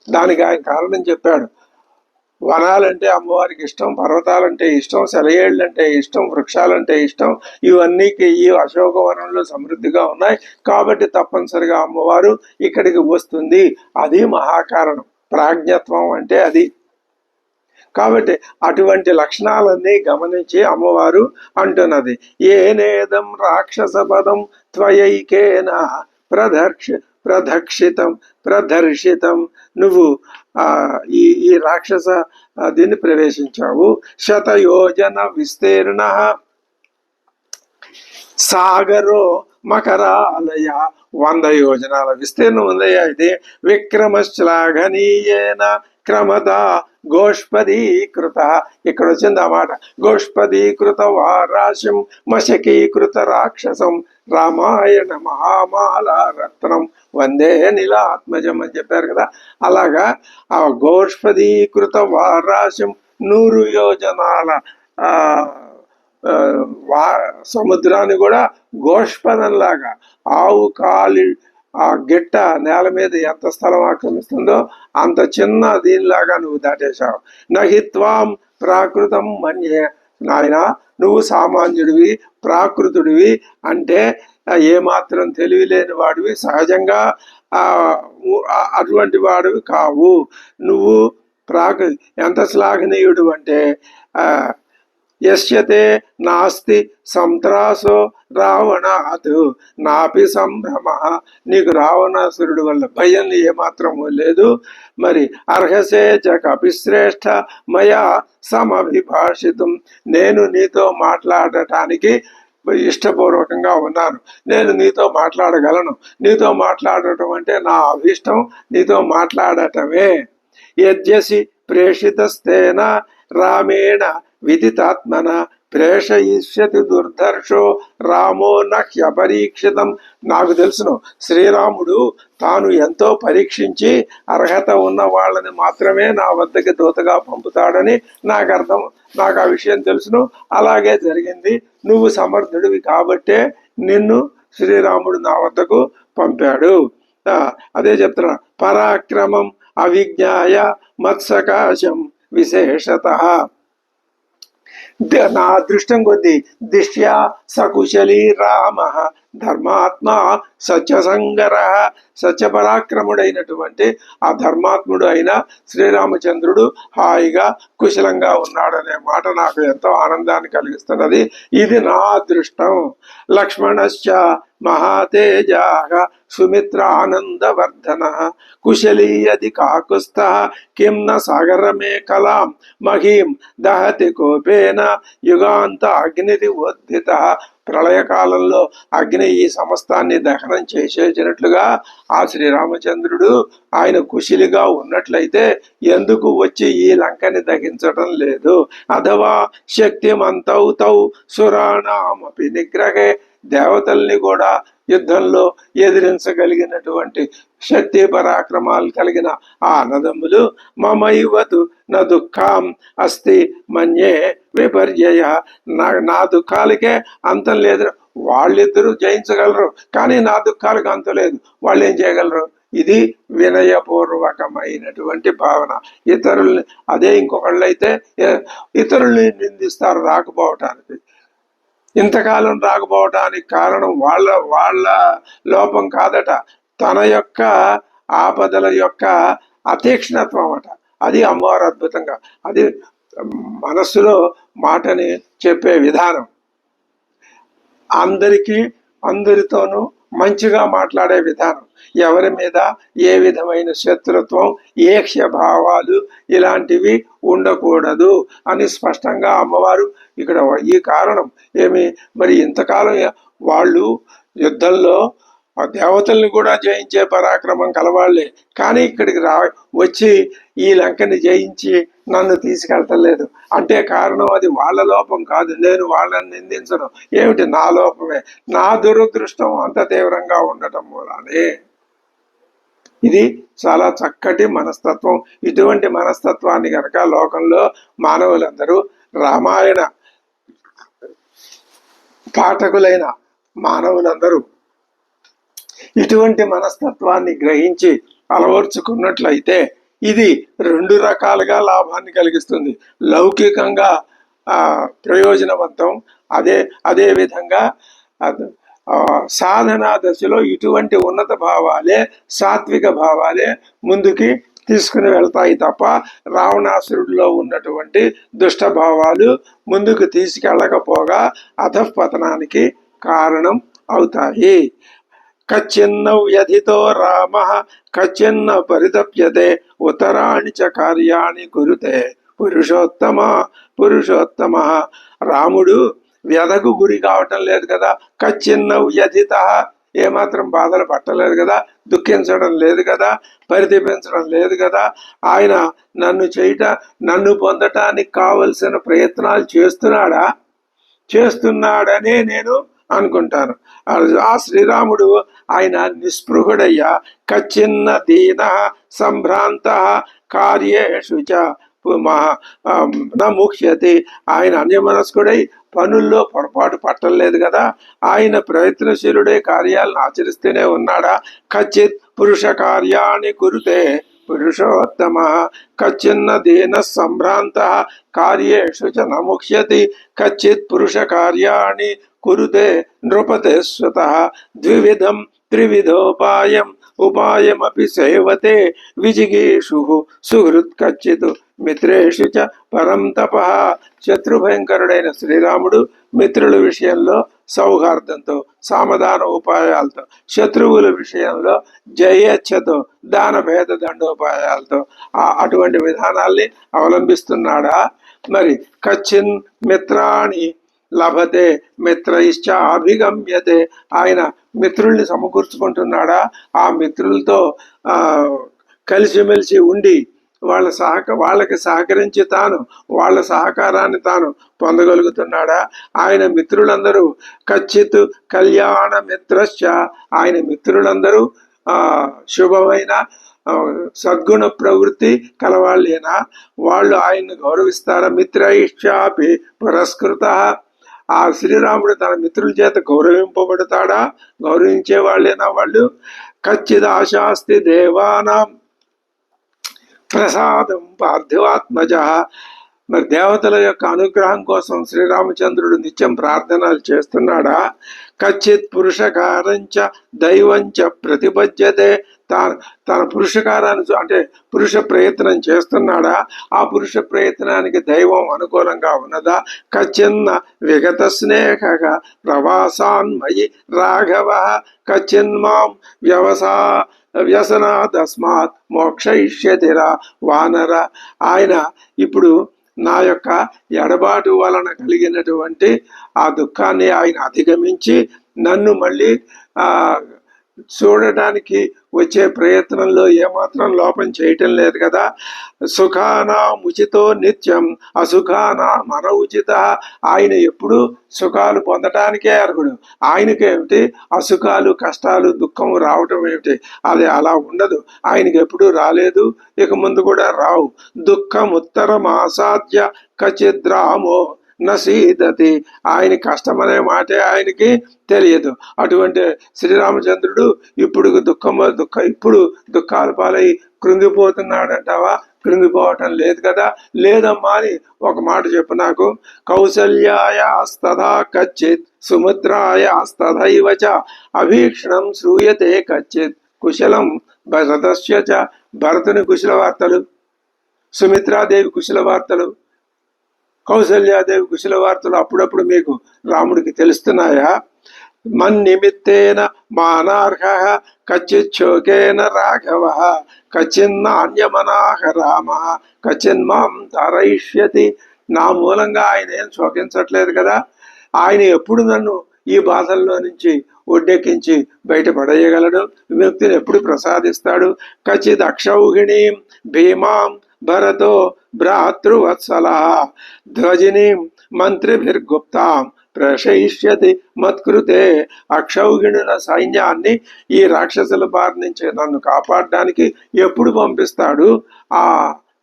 దానికి ఆయన కారణం చెప్పాడు. వనాలంటే అమ్మవారికి ఇష్టం, పర్వతాలంటే ఇష్టం, సెలయేళ్ళంటే ఇష్టం, వృక్షాలంటే ఇష్టం. ఇవన్నీ ఈ అశోకవనంలో సమృద్ధిగా ఉన్నాయి కాబట్టి తప్పనిసరిగా అమ్మవారు ఇక్కడికి వస్తుంది. అది మహాకారణం. ప్రాజ్ఞత్వం అంటే అది. కాబట్టి అటువంటి లక్షణాలన్నీ గమనించి అమ్మవారు అంటున్నది, ఏనేదం రాక్షస పదం త్వయైకేన ప్రదర్శితం. నువ్వు ఈ రాక్షస దీన్ని ప్రవేశించావు. శతయోజన విస్తీర్ణ సాగరో మకరాలయ. 100 యోజనాల విస్తీర్ణం ఉందయ్యా ఇది. విక్రమశ్లాఘనీయేన క్రమత గోష్పదీకృత. ఇక్కడ వచ్చింది ఆ మాట. గోష్పదీకృత వారాశం మశకీకృత రాక్షసం రామాయణ మహామాల రత్నం వందే నీలాత్మజం అని చెప్పారు కదా. అలాగా ఆ గోష్పదీకృత వారాశం 100 యోజనాల సముద్రాన్ని కూడా గోష్పదంలాగా, ఆవు కాలి ఆ గిట్ట నేల మీద ఎంత స్థలం ఆక్రమిస్తుందో అంత చిన్న దీనిలాగా నువ్వు దాటేశావు. నహిత్వాం ప్రాకృతం మన్యే. నాయన, నువ్వు సామాన్యుడివి, ప్రాకృతుడివి అంటే ఏమాత్రం తెలివి లేని వాడివి, సహజంగా అటువంటి వాడివి కావు. నువ్వు ఎంత శ్లాఘనీయుడు అంటే యస్యతే నాస్తి సంత్రాసో రావణాత్ నాపి సంభ్రమ. నీకు రావణాసురుడి వల్ల భయం ఏమాత్రము లేదు. మరి అర్హసే చ కపిశ్రేష్ఠ మయా సమభిభాషితం. నేను నీతో మాట్లాడటానికి ఇష్టపూర్వకంగా ఉన్నాను. నేను నీతో మాట్లాడగలను. నీతో మాట్లాడటం అంటే నా అభిష్టం నీతో మాట్లాడటమే. యద్యసి ప్రేషితస్తేన రామేణ విదితాత్మన ప్రేషయిష్యతి దుర్ధర్షో రామో నహ్యపరీక్షితం. నాకు తెలుసును, శ్రీరాముడు తాను ఎంతో పరీక్షించి అర్హత ఉన్న వాళ్ళని మాత్రమే నా వద్దకి దూతగా పంపుతాడని నాకు అర్థం. నాకు ఆ విషయం తెలుసును. అలాగే జరిగింది. నువ్వు సమర్థుడివి కాబట్టే నిన్ను శ్రీరాముడు నా వద్దకు పంపాడు. అదే చెప్తున్నా, పరాక్రమం అవిజ్ఞాయ మత్సకాశం విశేషత. నా అదృష్టం కొద్దీ దిష్ట్యా సకుశలీ రామ ధర్మాత్మ సత్యసంగర. సత్యపరాక్రముడైనటువంటి ఆ ధర్మాత్ముడు అయిన శ్రీరామచంద్రుడు హాయిగా కుశలంగా ఉన్నాడనే మాట నాకు ఎంతో ఆనందాన్ని కలిగిస్తున్నది. ఇది నా అదృష్టం. లక్ష్మణశ్చ మహాతేజా సుమిత్రానందవర్ధన కుశలీయది కాకుస్థ కిం న సాగరమే కలాం మహీం దహతి కోపేన యుగాంత అగ్నిది ఉద్ధిత. ప్రళయకాలంలో అగ్ని ఈ సమస్తాన్ని దహనం చేసేసినట్లుగా ఆ శ్రీరామచంద్రుడు ఆయన కుశలిగా ఉన్నట్లయితే ఎందుకు వచ్చి ఈ లంకని దహించడం లేదు? అథవా శక్తిమంతౌ తౌ సురాణామపి నిగ్రహే. దేవతల్ని కూడా యుద్ధంలో ఎదిరించగలిగినటువంటి శక్తి పరాక్రమాలు కలిగిన ఆ అన్నదమ్ములు మమైవతు నా దుఃఖం అస్తి మన్యే విపర్యయ. నా దుఃఖాలకే అంతం లేదు. వాళ్ళిద్దరూ జయించగలరు, కానీ నా దుఃఖాలకు అంతం లేదు. వాళ్ళు ఏం చేయగలరు? ఇది వినయపూర్వకమైనటువంటి భావన. ఇతరుల్ని అదే ఇంకొకళ్ళు అయితే ఇతరుల్ని నిందిస్తారు రాకపోవటానికి. ఇంతకాలం రాకపోవటానికి కారణం వాళ్ళ లోపం కాదట, తన యొక్క ఆపదల యొక్క అతీక్ష్ణత్వం అట. అది అమ్మవారు అద్భుతంగా, అది మనస్సులో మాటని చెప్పే విధానం, అందరితోనూ మంచిగా మాట్లాడే విధానం, ఎవరి మీద ఏ విధమైన శత్రుత్వం ఏక్ష్య భావాలు ఇలాంటివి ఉండకూడదు అని స్పష్టంగా అమ్మవారు ఇక్కడ ఈ కారణం ఏమి మరి ఇంతకాలం వాళ్ళు యుద్ధంలో ఆ దేవతల్ని కూడా జయించే పరాక్రమం కలవాళ్లే, కానీ ఇక్కడికి వచ్చి ఈ లంకని జయించి నన్ను తీసుకెళ్తలేదు అంటే కారణం అది వాళ్ళ లోపం కాదు. నేను వాళ్ళని నిందించను. ఏమిటి? నా లోపమే, నా దురదృష్టం అంత తీవ్రంగా ఉండటం మూలానే. ఇది చాలా చక్కటి మనస్తత్వం. ఇటువంటి మనస్తత్వాన్ని కనుక లోకంలో మానవులందరూ, రామాయణ పాఠకులైన మానవులందరూ ఇటువంటి మనస్తత్వాన్ని గ్రహించి అలవర్చుకున్నట్లయితే ఇది రెండు రకాలుగా లాభాన్ని కలిగిస్తుంది. లౌకికంగా ప్రయోజనవంతం, అదే విధంగా సాధనా దశలో ఇటువంటి ఉన్నత భావాలే, సాత్విక భావాలే ముందుకి తీసుకుని వెళ్తాయి తప్ప రావణాసురుడిలో ఉన్నటువంటి దుష్ట భావాలు ముందుకు తీసుకెళ్ళకపోగా అధఃపతనానికి కారణం అవుతాయి. కచ్చిన్న వ్యధితో రామ కచ్చిన్న పరితప్యతే ఉత్తరాణి చ కార్యాణి కురుతే పురుషోత్తమ. రాముడు వ్యధకు గురి కావటం లేదు కదా, కచ్చిన్న వ్యధిత, ఏమాత్రం బాధలు పట్టలేదు కదా, దుఃఖించడం లేదు కదా, పరితపించడం లేదు కదా. ఆయన నన్ను పొందటానికి కావలసిన ప్రయత్నాలు చేస్తున్నాడనే నేను అనుకుంటాను. ఆ శ్రీరాముడు ఆయన నిస్పృహుడయ్యా, కచ్చిన్న దీన సంభ్రాంత కార్యేషు చ ముఖ్యతి. ఆయన అన్యమనస్కుడై పనుల్లో పొరపాటు పట్టలేదు కదా, ఆయన ప్రయత్నశీలుడై కార్యాలను ఆచరిస్తూనే ఉన్నాడా. కచ్చిత్ పురుష కార్యాన్ని కురుతే పురుషోత్తమ కచ్చిన్న దీన సంభ్రాంత కార్యేషు చ నముఖ్యతి కచ్చిత్ పురుష కార్యాణి కురుతే నృపతే స్వతః ద్వివిధం త్రివిధోపాయం ఉపాయమపి సేవతే విజిగీషు సుహృత్ కచ్చిత్ మిత్రేషు చ పరం తప. శత్రుభయంకరుడైన శ్రీరాముడు మిత్రుల విషయంలో సౌహార్దంతో, సామధాన ఉపాయాలతో, శత్రువుల విషయంలో జయచ్ఛతో, దాన భేద దండోపాయాలతో అటువంటి విధానాల్ని అవలంబిస్తున్నాడా? మరి కచ్చిన్ మిత్రాణి లభతే మిత్రైశ్చ అభిగమ్యతే. ఆయన మిత్రుల్ని సమకూర్చుకుంటున్నాడా? ఆ మిత్రులతో కలిసిమెలిసి ఉండి వాళ్ళకి సహకరించి తాను వాళ్ళ సహకారాన్ని తాను పొందగలుగుతున్నాడా? ఆయన మిత్రులందరూ కచ్చిత్ కళ్యాణ మిత్రశ్చ, ఆయన మిత్రులందరూ శుభమైన సద్గుణ ప్రవృత్తి కలవాళ్ళేనా? వాళ్ళు ఆయన్ని గౌరవిస్తారా? మిత్రైశ్చాపి పురస్కృత. ఆ శ్రీరాముడు తన మిత్రుల చేత గౌరవింపబడతాడా? గౌరవించే వాళ్ళేనా వాళ్ళు? కచ్చిదాశాస్తి దేవానాం ప్రసాదం పార్థివాత్మజ. మరి దేవతల యొక్క అనుగ్రహం కోసం శ్రీరామచంద్రుడు నిత్యం ప్రార్థనలు చేస్తున్నాడా? కచ్చిత్ పురుషకారంచ దైవంచ ప్రతిపద్యతే. తన పురుషకారాన్ని అంటే పురుష ప్రయత్నం చేస్తున్నాడా? ఆ పురుష ప్రయత్నానికి దైవం అనుకూలంగా ఉన్నదా? కచ్చిన్న విగత స్నేహ ప్రవాసాన్మయి రాఘవ కచ్చిన్మాం వ్యసనాదస్మాత్ మోక్షయిష్యతిరా వానర. ఆయన ఇప్పుడు నా యొక్క ఎడబాటు వలన కలిగినటువంటి ఆ దుఃఖాన్ని ఆయన అధిగమించి నన్ను మళ్ళీ చూడటానికి వచ్చే ప్రయత్నంలో ఏమాత్రం లోపం చేయటం లేదు కదా. సుఖానా ఉచితో నిత్యం అసుఖానా మన ఉచిత. ఆయన ఎప్పుడు సుఖాలు పొందటానికే అర్హుడు. ఆయనకేమిటి అసుఖాలు, కష్టాలు, దుఃఖం రావటం ఏమిటి? అది అలా ఉండదు. ఆయనకి ఎప్పుడు రాలేదు, ఇక ముందు కూడా రావు. దుఃఖం ఉత్తరం ఆసాధ్య కచిద్రామో నసీదతి. ఆయన కష్టమనే మాటే ఆయనకి తెలియదు. అటువంటి శ్రీరామచంద్రుడు ఇప్పుడు దుఃఖాల పాలై కృంగిపోతున్నాడంటావా? కృంగిపోవటం లేదు కదా. లేదమ్మా అని ఒక మాట చెప్పు నాకు. కౌసల్యాయాస్తథా కచ్చిత్ సుమిత్రాయాస్తథైవ చ అభీక్షణం శ్రూయతే కచ్చిత్ కుశలం భరతస్య చ. భరతుని కుశల వార్తలు, సుమిత్రాదేవి కుశల వార్తలు, కౌసల్యాదేవి కుశల వార్తలు అప్పుడప్పుడు మీకు రాముడికి తెలుస్తున్నాయా? మన్నిమిత్తేన మానార్హ కచ్చిచ్చోకేన రాఘవ కచ్చిన్నాన్యమనాహ రామ కచ్చిన్మాం తారయిష్యతి. నా మూలంగా ఆయన ఏం శోకించట్లేదు కదా. ఆయన ఎప్పుడు నన్ను ఈ బాధల్లో నుంచి ఒడ్డెక్కించి బయటపడేయగలడు, విముక్తిని ఎప్పుడు ప్రసాదిస్తాడు? కచిత్ అక్షౌహిణీం భీమాం భరతో భ్రాతృవత్సల ధ్వజినీం మంత్రిభిర్గుప్తాం ప్రశయిష్యతి మత్కృతే. అక్షౌహిణుల సైన్యాన్ని ఈ రాక్షసుల బారి నుంచి నన్ను కాపాడడానికి ఎప్పుడు పంపిస్తాడు ఆ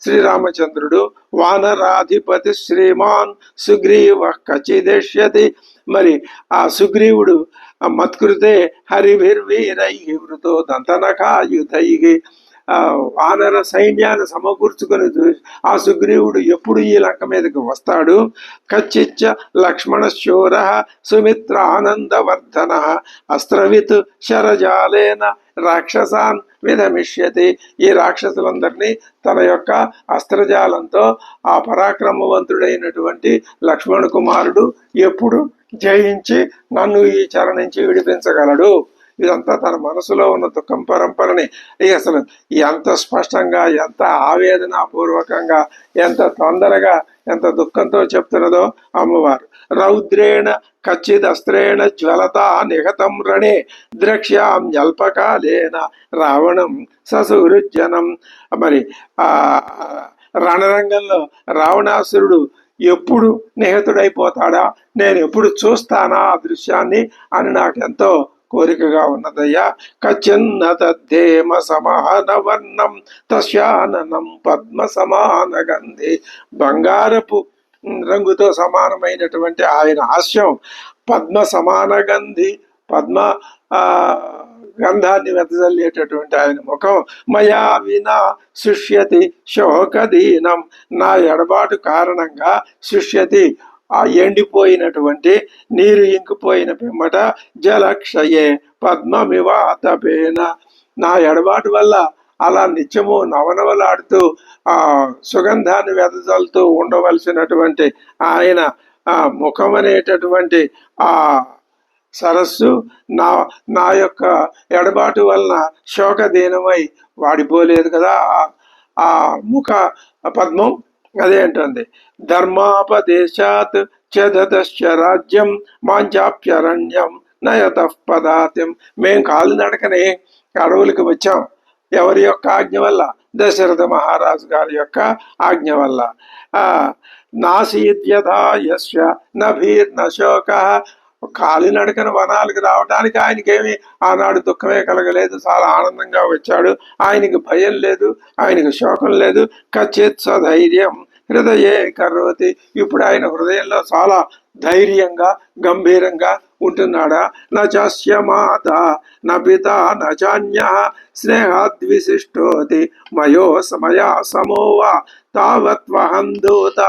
శ్రీరామచంద్రుడు? వానరాధిపతి శ్రీమాన్ సుగ్రీవ కచిదేష్యతి. మరి ఆ సుగ్రీవుడు మత్కృతే హరిభిర్వీరై వృతో దంతనకాయుధై వానర సైన్యాన్ని సమకూర్చుకొని ఆ సుగ్రీవుడు ఎప్పుడు ఈ లంక మీదకి వస్తాడు? కచ్చిచ్చ లక్ష్మణ శూర సుమిత్రానందవర్ధన అస్త్రవిత్ శరజాలేన రాక్షసాన్ విధమిష్యతి. ఈ రాక్షసులందరినీ తన యొక్క అస్త్రజాలంతో ఆ పరాక్రమవంతుడైనటువంటి లక్ష్మణ కుమారుడు ఎప్పుడు జయించి నన్ను ఈ చెర నుంచి విడిపించగలడు? ఇదంతా తన మనసులో ఉన్న దుఃఖం పరంపరని అసలు ఎంత స్పష్టంగా, ఎంత ఆవేదనాపూర్వకంగా, ఎంత తొందరగా, ఎంత దుఃఖంతో చెప్తున్నదో అమ్మవారు. రౌద్రేణ కచ్చిదస్త్రేణ జ్వలతా నిహతం రణే ద్రక్ష్యాం అల్పకాలేన రావణం ససుహృజ్జనం. మరి రణరంగంలో రావణాసురుడు ఎప్పుడు నిహతుడైపోతాడా, నేను ఎప్పుడు చూస్తానా ఆ దృశ్యాన్ని అని నాకెంతో కోరికగా ఉన్నదయ్యా. కచ్చిన్న తద్ధేమ సమానవర్ణం తస్యాననం పద్మ సమాన గంధి. బంగారపు రంగుతో సమానమైనటువంటి ఆయన హాస్యం, పద్మ సమాన గంధి, పద్మ గంధాన్ని వెదజల్లేటటువంటి ఆయన ముఖం. మయా వినా శుష్యతి శోకదీనం. నా ఎడబాటు కారణంగా శుష్యతి ఆ ఎండిపోయినటువంటి నీరు ఇంకిపోయిన పిమ్మట జలక్షయే పద్మమివాతపేన. నా ఎడబాటు వల్ల అలా నిత్యము నవనవలాడుతూ ఆ సుగంధాన్ని వెదజల్లుతూ ఉండవలసినటువంటి ఆయన ముఖం అనేటటువంటి ఆ సరస్సు నా నా యొక్క ఎడబాటు వలన శోకదీనమై వాడిపోలేదు కదా ఆ ముఖ పద్మం. అదేంటుంది, ధర్మాపదేశాత్ చదతశ్చ రాజ్యం మాంచాప్యరణ్యం నయత పదాతిం. మేం కాలినడకనే అడవులకి వచ్చాం. ఎవరి యొక్క ఆజ్ఞ వల్ల? దశరథ మహారాజు గారి యొక్క ఆజ్ఞ వల్ల. నాసీద్యథా యస్య నభీర్న శోక. కాలినడకన వనాలకు రావడానికి ఆయనకేమి ఆనాడు దుఃఖమే కలగలేదు, చాలా ఆనందంగా వచ్చాడు. ఆయనకి భయం లేదు, ఆయనకి శోకం లేదు. కచిత్ సధైర్యం హృదయే కరోతి. ఇప్పుడు ఆయన హృదయంలో చాలా ధైర్యంగా గంభీరంగా ఉంటున్నాడా? నచస్య మాత నపిత నచాన్య స్నేహాద్విశిష్టోతి మయా సమోవా తావత్వహం దూత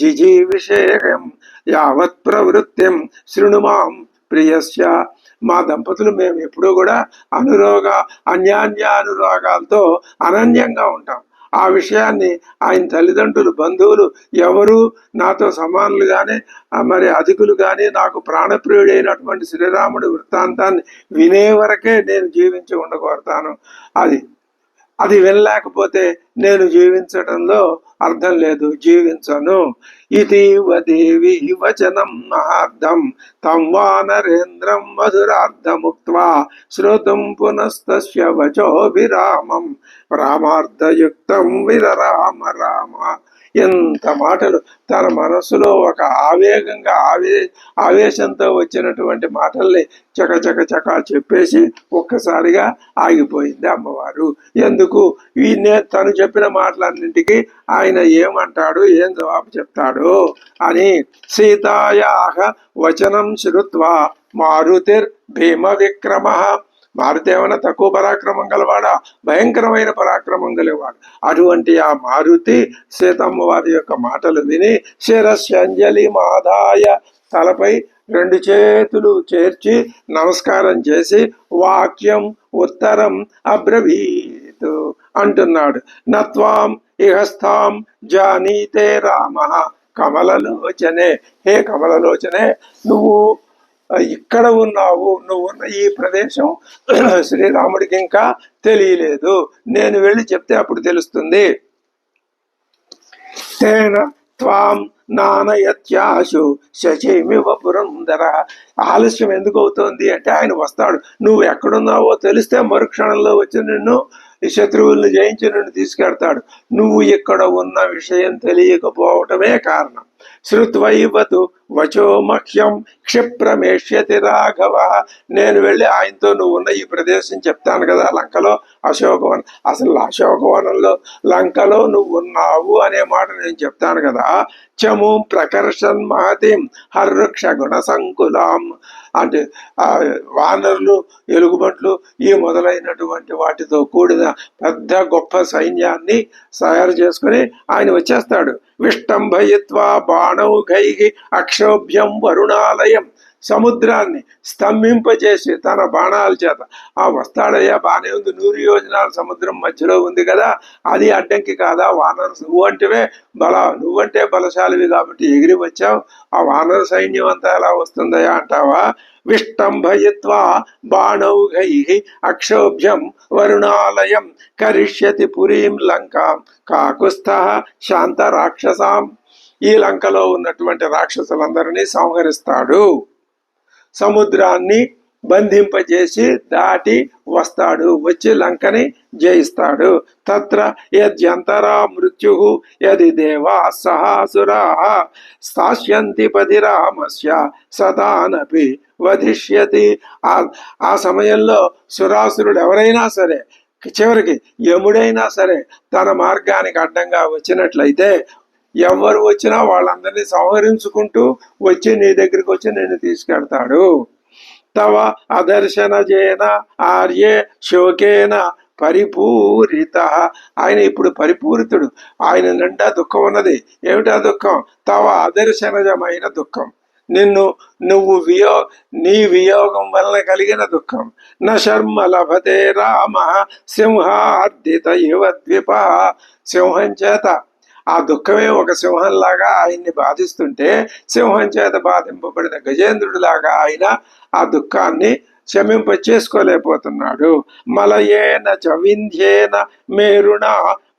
జిజీవిషేయం యావత్ ప్రవృత్తిం శృణుమాం ప్రియస్య. మా దంపతులు మేము ఎప్పుడూ కూడా అన్యాన్యానురాగాలతో అనన్యంగా ఉంటాం. ఆ విషయాన్ని ఆయన తల్లిదండ్రులు, బంధువులు ఎవరు నాతో సమానులు కానీ మరి అధికులు కానీ నాకు ప్రాణప్రియుడైనటువంటి శ్రీరాముడి వృత్తాంతాన్ని వినే వరకే నేను జీవించి ఉండగోరుతాను. అది వినలేకపోతే నేను జీవించడంలో అర్థం లేదు, జీవించను. ఇతీవ దేవి వచనం మహార్థం తం వానరేంద్రం మధురార్థముక్త్వా శ్రోతుం పునస్తస్య వచోభిరామం రామార్థయుక్తం విరరామ రామ. ఎంత మాటలు! తన మనసులో ఒక ఆవేగంగా ఆవేశంతో వచ్చినటువంటి మాటల్ని చక చెప్పేసి ఒక్కసారిగా ఆగిపోయింది అమ్మవారు. ఎందుకు? తను చెప్పిన మాటలన్నింటికి ఆయన ఏమంటాడు, ఏం జవాబు చెప్తాడు అని. సీతాయాహ వచనం శ్రుత్వా మారుతిర్ భీమ విక్రమ. మారుతి ఏమైనా తక్కువ పరాక్రమం గలవాడా? భయంకరమైన పరాక్రమం గలవాడు. అటువంటి ఆ మారుతి సీతమ్మ వారి యొక్క మాటలు విని శిరస్యంజలి మాదాయ, తలపై 2 చేతులు చేర్చి నమస్కారం చేసి వాక్యం ఉత్తరం అబ్రవీత్ అంటున్నాడు. నత్వాం ఇహస్థాం జానీతే రామ కమలలోచనే. హే కమలలోచనే, నువ్వు ఇక్కడ ఉన్నావు, నువ్వు ఉన్న ఈ ప్రదేశం శ్రీరాముడికి ఇంకా తెలియలేదు. నేను వెళ్ళి చెప్తే అప్పుడు తెలుస్తుంది. తేన త్వాం నానయత్యాశు శచీమివ పురందర. ఆలస్యం ఎందుకు అవుతోంది అంటే ఆయన వస్తాడు. నువ్వు ఎక్కడున్నావో తెలిస్తే మరుక్షణంలో వచ్చి నిన్ను ఈ శత్రువుల్ని జయించి నిన్ను తీసుకెడతాడు. నువ్వు ఇక్కడ ఉన్న విషయం తెలియకపోవటమే కారణం. శ్రుత్వైవతు వచో మహ్యం క్షిప్రమేష్యతి రాఘవ. నేను వెళ్ళి ఆయనతో నువ్వు ఉన్న ఈ ప్రదేశం చెప్తాను కదా, లంకలో అశోకవనం. అసలు అశోకవనంలో లంకలో నువ్వు ఉన్నావు అనే మాట నేను చెప్తాను కదా. చము ప్రకర్షన్ మహతిం హర్వృక్ష గుణ సంకులాం. అంటే వానరులు, ఎలుగుబంట్లు ఈ మొదలైనటువంటి వాటితో కూడిన పెద్ద గొప్ప సైన్యాన్ని తయారు చేసుకుని ఆయన వచ్చేస్తాడు. విష్టంభయిత్వా బాణౌఘై అక్షోభ్యం వరుణాలయం. సముద్రాన్ని స్తంభింపజేసి తన బాణాల చేత వస్తాడయ్యా, బానే ఉంది, 100 యోజనాల సముద్రం మధ్యలో ఉంది కదా, అది అడ్డంకి కాదా? వానర నువ్వంటే బలశాలివి కాబట్టి ఎగిరి వచ్చావు, ఆ వానర సైన్యం అంతా ఎలా వస్తుందయా అంటావా? విష్టంభయిత్వా బాణౌఘై అక్షోభ్యం వరుణాలయం కరిష్యతి పురీం లంకాం కాకుస్థః శాంత రాక్షసాం. ఈ లంకలో ఉన్నటువంటి రాక్షసులందరినీ సంహరిస్తాడు. సముద్రాన్ని బంధింపజేసి దాటి వస్తాడు, వచ్చి లంకని జయిస్తాడు. తత్ర యద్యంతరా మృత్యు యది దేవా సహాసురా స్థాస్యంతి పది రామస్య సతానపి వధిష్యతి. ఆ సమయంలో సురాసురుడు ఎవరైనా సరే, చివరికి యముడైనా సరే తన మార్గానికి అడ్డంగా వచ్చినట్లయితే ఎవరు వచ్చినా వాళ్ళందరినీ సంహరించుకుంటూ వచ్చి నీ దగ్గరికి వచ్చి నిన్ను తీసుకెడతాడు. తవ అదర్శన జేన ఆర్యే శోకేన పరిపూరిత. ఆయన ఇప్పుడు పరిపూరితుడు, ఆయన నిండా దుఃఖం ఉన్నది. ఏమిటా దుఃఖం? తవ అదర్శనజమైన దుఃఖం. నిన్ను నీ వియోగం వలన కలిగిన దుఃఖం. న శర్మ లభతే రామ సింహార్దిత ఇవ ద్విప. సింహం చేత ఆ దుఃఖమే ఒక సింహంలాగా ఆయన్ని బాధిస్తుంటే, సింహం చేత బాధింపబడిన గజేంద్రుడిలాగా ఆయన ఆ దుఃఖాన్ని శమింప చేసుకోలేకపోతున్నాడు. మలయేన చ వింధ్యేన మేరుణ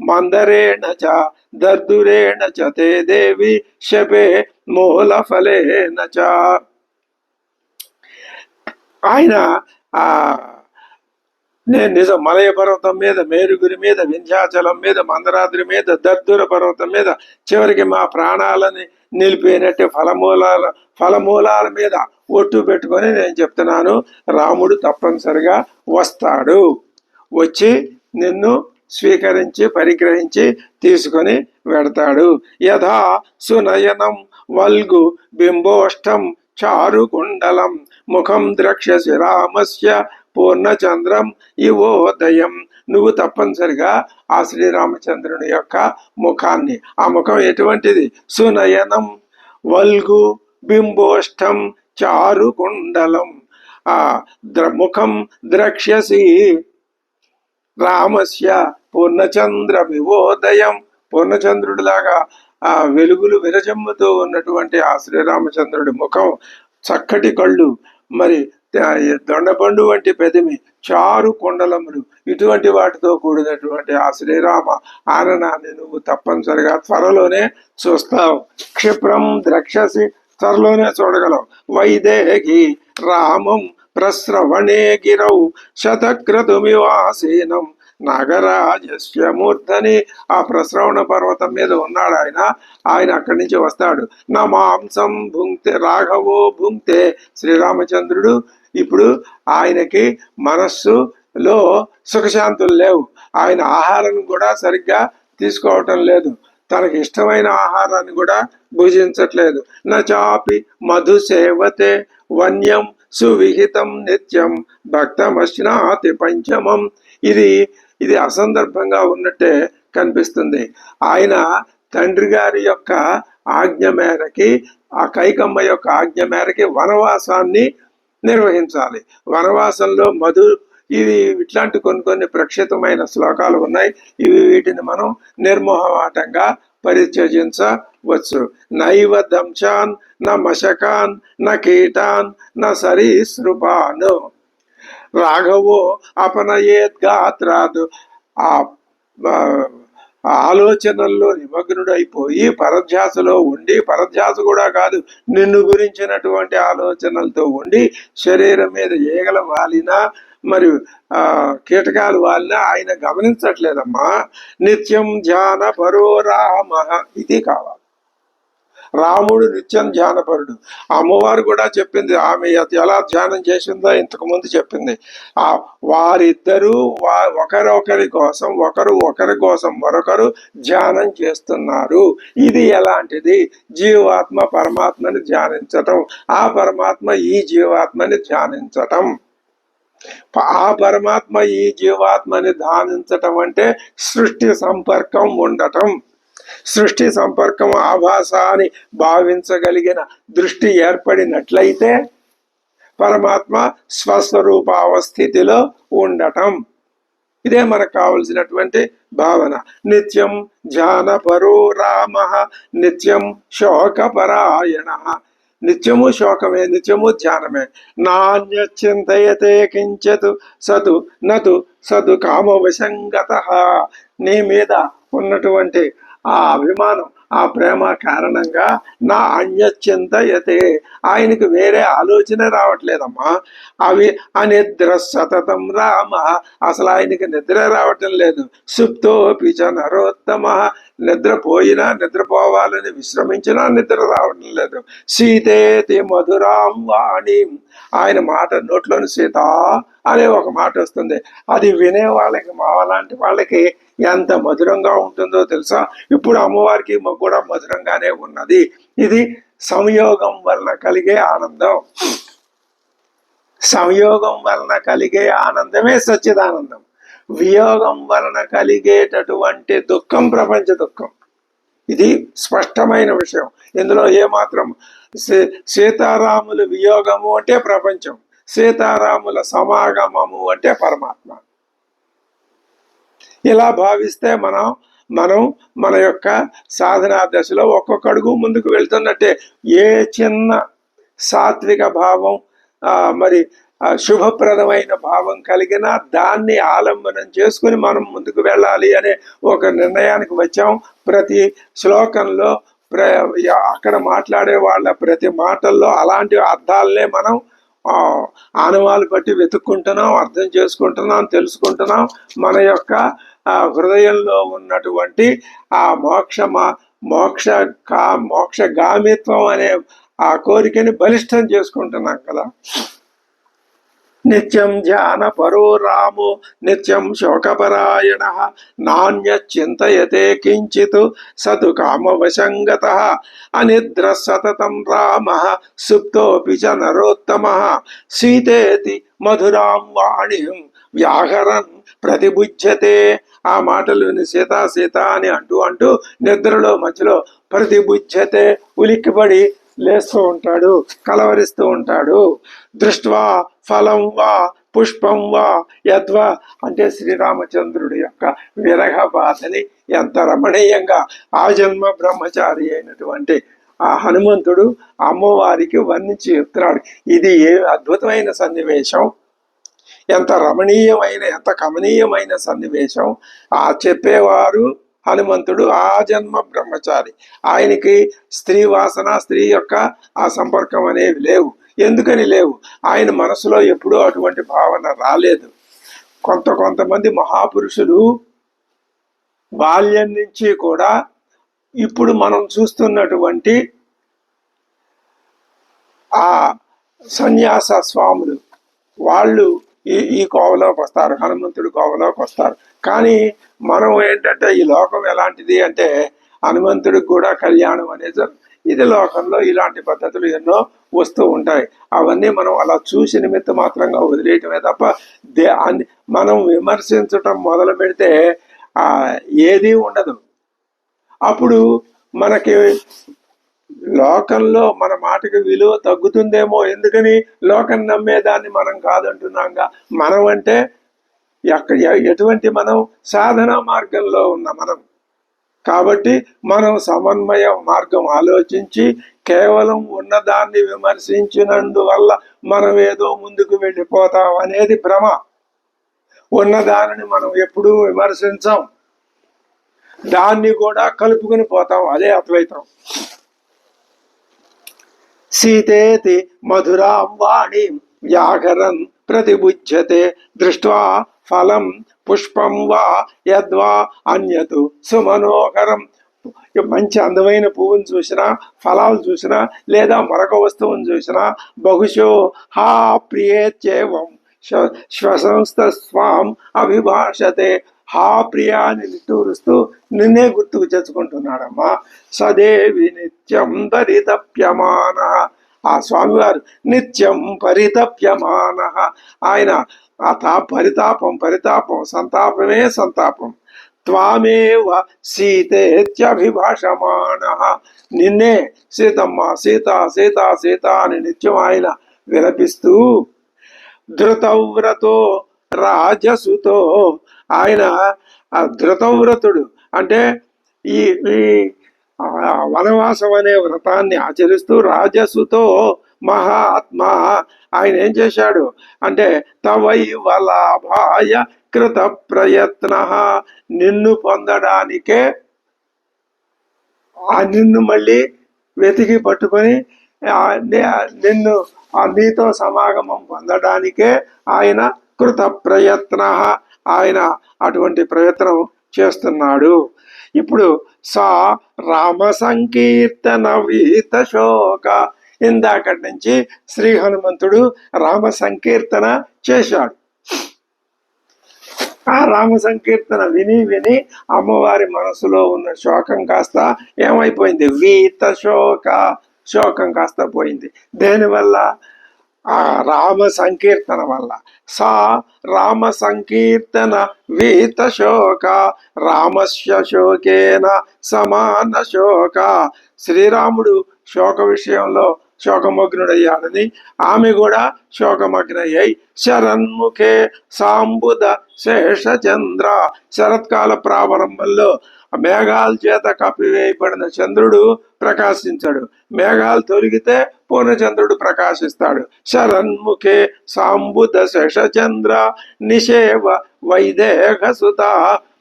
మందరేణ చ దర్దురేణ చ తే దేవి శపే మూల ఫలేన చ. ఆయన ఆ నేను నిజం మలయ పర్వతం మీద, మేరుగురి మీద, వింధ్యాచలం మీద, మందరాద్రి మీద, దర్దుర పర్వతం మీద, చివరికి మా ప్రాణాలని నిలిపినట్టు ఫలమూలాల మీద ఒట్టు పెట్టుకొని నేను చెప్తున్నాను, రాముడు తప్పనిసరిగా వస్తాడు. వచ్చి నిన్ను స్వీకరించి పరిగ్రహించి తీసుకొని వెడతాడు. యథా సునయనం వల్గు బింబోష్టం చారుకుండలం ముఖం ద్రక్ష్యసి రామస్య పూర్ణచంద్రం ఇవోదయం. నువ్వు తప్పనిసరిగా ఆ శ్రీరామచంద్రుని యొక్క ముఖాన్ని, ఆ ముఖం ఎటువంటిది? సునయనం వల్గు బింబోష్టం చారుకుండలం ముఖం ద్రక్ష్యసి రామస్య పూర్ణచంద్ర వివోదయం. పూర్ణచంద్రుడిలాగా ఆ వెలుగులు విరజమ్ముతూ ఉన్నటువంటి ఆ శ్రీరామచంద్రుడి ముఖం, చక్కటి కళ్ళు, మరి దొండపండు వంటి పెదిమి, చారు కొండలములు, ఇటువంటి వాటితో కూడినటువంటి ఆ శ్రీరామ ఆననాన్ని నువ్వు తప్పనిసరిగా త్వరలోనే చూస్తావు. క్షిప్రం ద్రక్షసి, త్వరలోనే చూడగలవు. వైదేహి రామం ప్రస్రవణే గిరౌ శతక్రతుమివాసీనం నాగరాజస్య మూర్ధని. ఆ ప్రశ్రవణ పర్వతం మీద ఉన్నాడు ఆయన అక్కడి నుంచి వస్తాడు. నా మాంసం భుంక్తే రాఘవో భుంక్తే. శ్రీరామచంద్రుడు ఇప్పుడు ఆయనకి మనస్సులో సుఖశాంతులు లేవు. ఆయన ఆహారం కూడా సరిగ్గా తీసుకోవటం లేదు, తనకి ఇష్టమైన ఆహారాన్ని కూడా భుజించట్లేదు. నాపి మధు సేవతే వన్యం సువిహితం నిత్యం భక్తమశ్నాతి పంచమం. ఇది అసందర్భంగా ఉన్నట్టే కనిపిస్తుంది. ఆయన తండ్రి గారి యొక్క ఆజ్ఞ మేరకి, ఆ కైకమ్మ యొక్క ఆజ్ఞ మేరకి వనవాసాన్ని నిర్వహించాలి. వనవాసంలో ఇట్లాంటి కొన్ని ప్రక్షితమైన శ్లోకాలు ఉన్నాయి. వీటిని మనం నిర్మోహమాటంగా పరిత్యజించవచ్చు. నైవ దంశాన్ న మశకాన్ న కీటాన్ న సరీసృపాన్ రాఘవో అపనయేద్గాత్రాదు. ఆ ఆలోచనల్లో నిమగ్నుడైపోయి పరధ్యాసలో ఉండి, పరధ్యాస కూడా కాదు, నిన్ను గురించినటువంటి ఆలోచనలతో ఉండి శరీరం మీద ఈగల వాలినా మరి కీటకాలు వాలినా ఆయన గమనించట్లేదమ్మా. నిత్యం ధ్యాన పరో రామ. ఇది కావాలి. రాముడు నిత్యం ధ్యానపరుడు. అమ్మవారు కూడా చెప్పింది, ఆమె ఎలా ధ్యానం చేసిందో ఇంతకు ముందు చెప్పింది. వారిద్దరూ ఒకరి కోసం మరొకరు ధ్యానం చేస్తున్నారు. ఇది ఎలాంటిది? జీవాత్మ పరమాత్మని ధ్యానించటం, ఆ పరమాత్మ ఈ జీవాత్మని ధ్యానించటం. ఆ పరమాత్మ ఈ జీవాత్మని ధ్యానించటం అంటే సృష్టి సంపర్కం ఉండటం. సృష్టి సంపర్కం ఆభాస అని భావించగలిగిన దృష్టి ఏర్పడినట్లయితే పరమాత్మ స్వస్వరూపావస్థితిలో ఉండటం. ఇదే మనకు కావలసినటువంటి భావన. నిత్యం ధ్యానపరో రామ నిత్యం శోకపరాయణ. నిత్యము శోకమే, నిత్యము ధ్యానమే. నాణ్యచింతయతే కించతు సతు నతు సతు కామవశంగత. నీ మీద ఉన్నటువంటి ఆ అభిమానం, ఆ ప్రేమ కారణంగా నా అన్యచింతయతే, ఆయనకు వేరే ఆలోచన రావట్లేదమ్మా. అనిద్ర సతతం రామ. అసలు ఆయనకి నిద్ర రావటం లేదు. సుప్తోపి చ నరోత్తమ. నిద్రపోయినా, నిద్రపోవాలని విశ్రమించినా నిద్ర రావటం లేదు. సీతేతి మధురాం వాణి. ఆయన మాట నోట్లోని సీత అనే ఒక మాట వస్తుంది. అది వినే వాళ్ళకి, మాలాంటి వాళ్ళకి ఎంత మధురంగా ఉంటుందో తెలుసా? ఇప్పుడు అమ్మవారికి కూడా మధురంగానే ఉన్నది. ఇది సంయోగం వలన కలిగే ఆనందం. సంయోగం వలన కలిగే ఆనందమే సచ్చిదానందం. వియోగం వలన కలిగేటటువంటి దుఃఖం ప్రపంచ దుఃఖం. ఇది స్పష్టమైన విషయం. ఇందులో ఏమాత్రం సీతారాముల వియోగము అంటే ప్రపంచం, సీతారాముల సమాగమము అంటే పరమాత్మ. ఇలా భావిస్తే మనం మన యొక్క సాధనా దశలో ఒక్కొక్క అడుగు ముందుకు వెళ్తున్నట్టే. ఏ చిన్న సాత్విక భావం మరి శుభప్రదమైన భావం కలిగినా దాన్ని ఆలంబనం చేసుకుని మనం ముందుకు వెళ్ళాలి అనే ఒక నిర్ణయానికి వచ్చాం. ప్రతి శ్లోకంలో అక్కడ మాట్లాడే వాళ్ళ ప్రతి మాటల్లో అలాంటి అర్థాలనే మనం ఆనవాలు బట్టి వెతుక్కుంటున్నాం, అర్థం చేసుకుంటున్నాం, తెలుసుకుంటున్నాం. మన యొక్క హృదయంలో ఉన్నటువంటి ఆ మోక్షగామిత్వం అనే ఆ కోరికని బలిష్టం చేసుకుంటున్నాం కదా. నిత్యం ధ్యాన పరో రామో నిత్యం శోకపరాయణ నాణ్య చింతయతే కించిత్ సతు కామవశంగత అనిద్ర సతతం రామ సుప్తోపి చ నరోత్తమ సీతేతి మధురాం వాణిం వ్యాహరన్ ప్రతిబుధ్యతే. ఆ మాటలు సీత సీత అని అంటూ నిద్రలో మధ్యలో ప్రతిబుధ్యతే ఉలిక్కిపడి లేస్తూ ఉంటాడు, కలవరిస్తూ ఉంటాడు. దృష్ట్వా ఫలం వా పుష్పం వా యద్వా అంటే శ్రీరామచంద్రుడి యొక్క విరహ బాధని ఎంత రమణీయంగా ఆ జన్మ బ్రహ్మచారి అయినటువంటి ఆ హనుమంతుడు అమ్మవారికి వర్ణించి చెప్తున్నాడు. ఇది ఏ అద్భుతమైన సన్నివేశం, ఎంత రమణీయమైన, ఎంత కమనీయమైన సన్నివేశం. ఆ చెప్పేవారు హనుమంతుడు ఆ జన్మ బ్రహ్మచారి. ఆయనకి స్త్రీ వాసన, స్త్రీ యొక్క ఆ సంపర్కం అనేవి లేవు. ఎందుకని లేవు? ఆయన మనసులో ఎప్పుడూ అటువంటి భావన రాలేదు. కొంతమంది మహాపురుషులు బాల్యం నుంచి కూడా ఇప్పుడు మనం చూస్తున్నటువంటి ఆ సన్యాస స్వాములు వాళ్ళు ఈ కోవలోకి వస్తారు, హనుమంతుడి కోవలోకి వస్తారు. కానీ మనం ఏంటంటే ఈ లోకం ఎలాంటిది అంటే హనుమంతుడికి కూడా కళ్యాణం అనేది ఇది లోకంలో ఇలాంటి పద్ధతులు ఎన్నో వస్తూ ఉంటాయి. అవన్నీ మనం అలా చూసి నిమిత్త మాత్రంగా వదిలేయటమే తప్ప మనం విమర్శించటం మొదలు పెడితే ఏదీ ఉండదు. అప్పుడు మనకి లోకంలో మన మాటకి విలువ తగ్గుతుందేమో. ఎందుకని? లోకం నమ్మేదాన్ని మనం కాదంటున్నాంగా. మనం అంటే ఎటువంటి మనం సాధనా మార్గంలో ఉన్న మనం కాబట్టి మనం సమన్వయ మార్గం ఆలోచించి కేవలం ఉన్నదాన్ని విమర్శించినందువల్ల మనం ఏదో ముందుకు వెళ్ళిపోతాం అనేది భ్రమ. ఉన్నదానిని మనం ఎప్పుడూ విమర్శించాం, దాన్ని కూడా కలుపుకుని పోతాం. అదే అద్వైతం. సీతేతి మధురాం వాణిం వ్యాఘరన్ ప్రతిబుధ్యతే దృష్ట్వా ఫలం పుష్పం వా యద్వా అన్యతు సుమనోహరం. మంచి అందమైన పువ్వును చూసినా, ఫలాలు చూసినా, లేదా మరొక వస్తువును చూసినా బహుశో హా ప్రియేత్యేవం శ్వసంస్థ స్వాం అభిభాషతే. హా ప్రియాని నిట్టూరుస్తూ నిన్నే గుర్తుకు తెచ్చుకుంటున్నాడమ్మా. సదేవి నిత్యం పరితప్యమాన. ఆ స్వామివారు నిత్యం పరితప్యమాన. ఆయన పరితాపం సంతాపమే సంతాపం. త్వామేవ సీతేత్యభిభాషమాణ. నిన్నే సీతమ్మ, సీత సీత సీత అని నిత్యం ఆయన విలపిస్తూ ధృతవ్రతో రాజసుతో. ఆయన ధృతవ్రతుడు అంటే ఈ వనవాసం అనే వ్రతాన్ని ఆచరిస్తూ రాజసుతో మహాత్మా ఆయన ఏం చేశాడు అంటే తవైవలాభాయ కృత ప్రయత్న. నిన్ను పొందడానికే నిన్ను మళ్ళీ వెతికి పట్టుకొని నిన్ను నీతో సమాగమం పొందడానికే ఆయన కృత ప్రయత్న. ఆయన అటువంటి ప్రయత్నం చేస్తున్నాడు. ఇప్పుడు సా రామ సంకీర్తన వీత శోక. ఇందాకటి నుంచి శ్రీ హనుమంతుడు రామ సంకీర్తన చేశాడు. ఆ రామ సంకీర్తన విని అమ్మవారి మనసులో ఉన్న శోకం కాస్త ఏమైపోయింది? వీత శోక. శోకం కాస్త పోయింది. దేనివల్ల? ఆ రామ సంకీర్తన వల్ల. సా రామ సంకీర్తన వీత శోక రామస్య శోకేన సమాన శోక. శ్రీరాముడు శోక విషయంలో శోకమగ్నుడయ్యాడని ఆమె కూడా శోకమగ్నయ్యాయి. శరన్ముఖే సాంబుద శేషచంద్ర. శరత్కాల ప్రారంభంలో మేఘాల చేత కప్పివేయబడిన చంద్రుడు ప్రకాశించాడు. మేఘాలు తొలగితే పూర్ణచంద్రుడు ప్రకాశిస్తాడు. శరన్ముఖే సాంబుద శేషచంద్ర నిషేవ వైదేహ సుత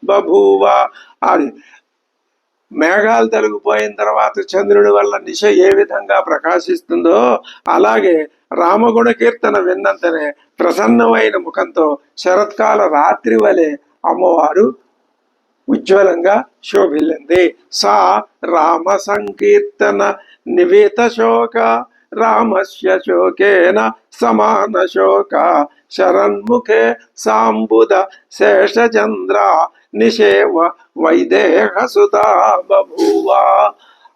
బభూవ. అది మేఘాలు తొలగిపోయిన తర్వాత చంద్రుడి వల్ల నిశ ఏ విధంగా ప్రకాశిస్తుందో అలాగే రామగుణ కీర్తన విన్నంతనే ప్రసన్నమైన ముఖంతో శరత్కాల రాత్రి వలె అమ్మవారు ఉజ్వలంగా శోభిల్లింది. సా రామ సంకీర్తన నివేత శోక రామస్య శోకేన సమాన శోక శరన్ముఖే సాంబుద శేషచంద్ర నిషేవ వైదేహ సుత బభూవ.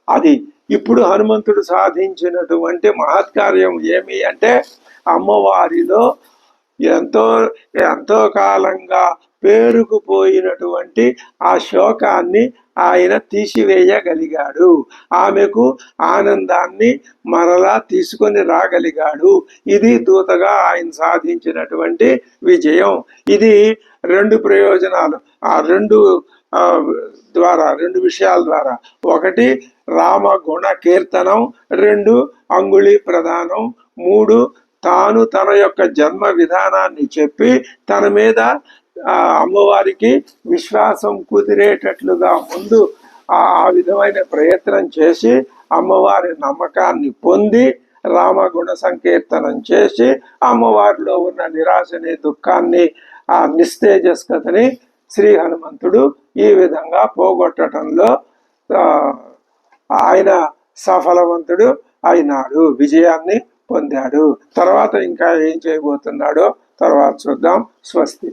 అది ఇప్పుడు హనుమంతుడు సాధించినటువంటి మహత్కార్యం ఏమి అంటే అమ్మవారిలో ఎంతో ఎంతో కాలంగా పేరుకుపోయినటువంటి ఆ శోకాన్ని ఆయన తీసివేయగలిగాడు. ఆమెకు ఆనందాన్ని మరలా తీసుకొని రాగలిగాడు. ఇది దూతగా ఆయన సాధించినటువంటి విజయం. ఇది రెండు ప్రయోజనాలు. ఆ రెండు విషయాల ద్వారా. ఒకటి రామ గుణ కీర్తనం, రెండు అంగుళి ప్రదానం, మూడు తాను తన యొక్క జన్మ విధానాన్ని చెప్పి తన మీద అమ్మవారికి విశ్వాసం కుదిరేటట్లుగా ముందు ఆ విధమైన ప్రయత్నం చేసి అమ్మవారి నమ్మకాన్ని పొంది రామగుణ సంకీర్తనం చేసి అమ్మవారిలో ఉన్న నిరాశని దుఃఖాన్ని ఆ నిస్తేజస్కతని శ్రీ హనుమంతుడు ఈ విధంగా పోగొట్టడంలో ఆయన సఫలవంతుడు అయినాడు, విజయాన్ని పొందాడు. తర్వాత ఇంకా ఏం చేయబోతున్నాడో తర్వాత చూద్దాం. స్వస్తి.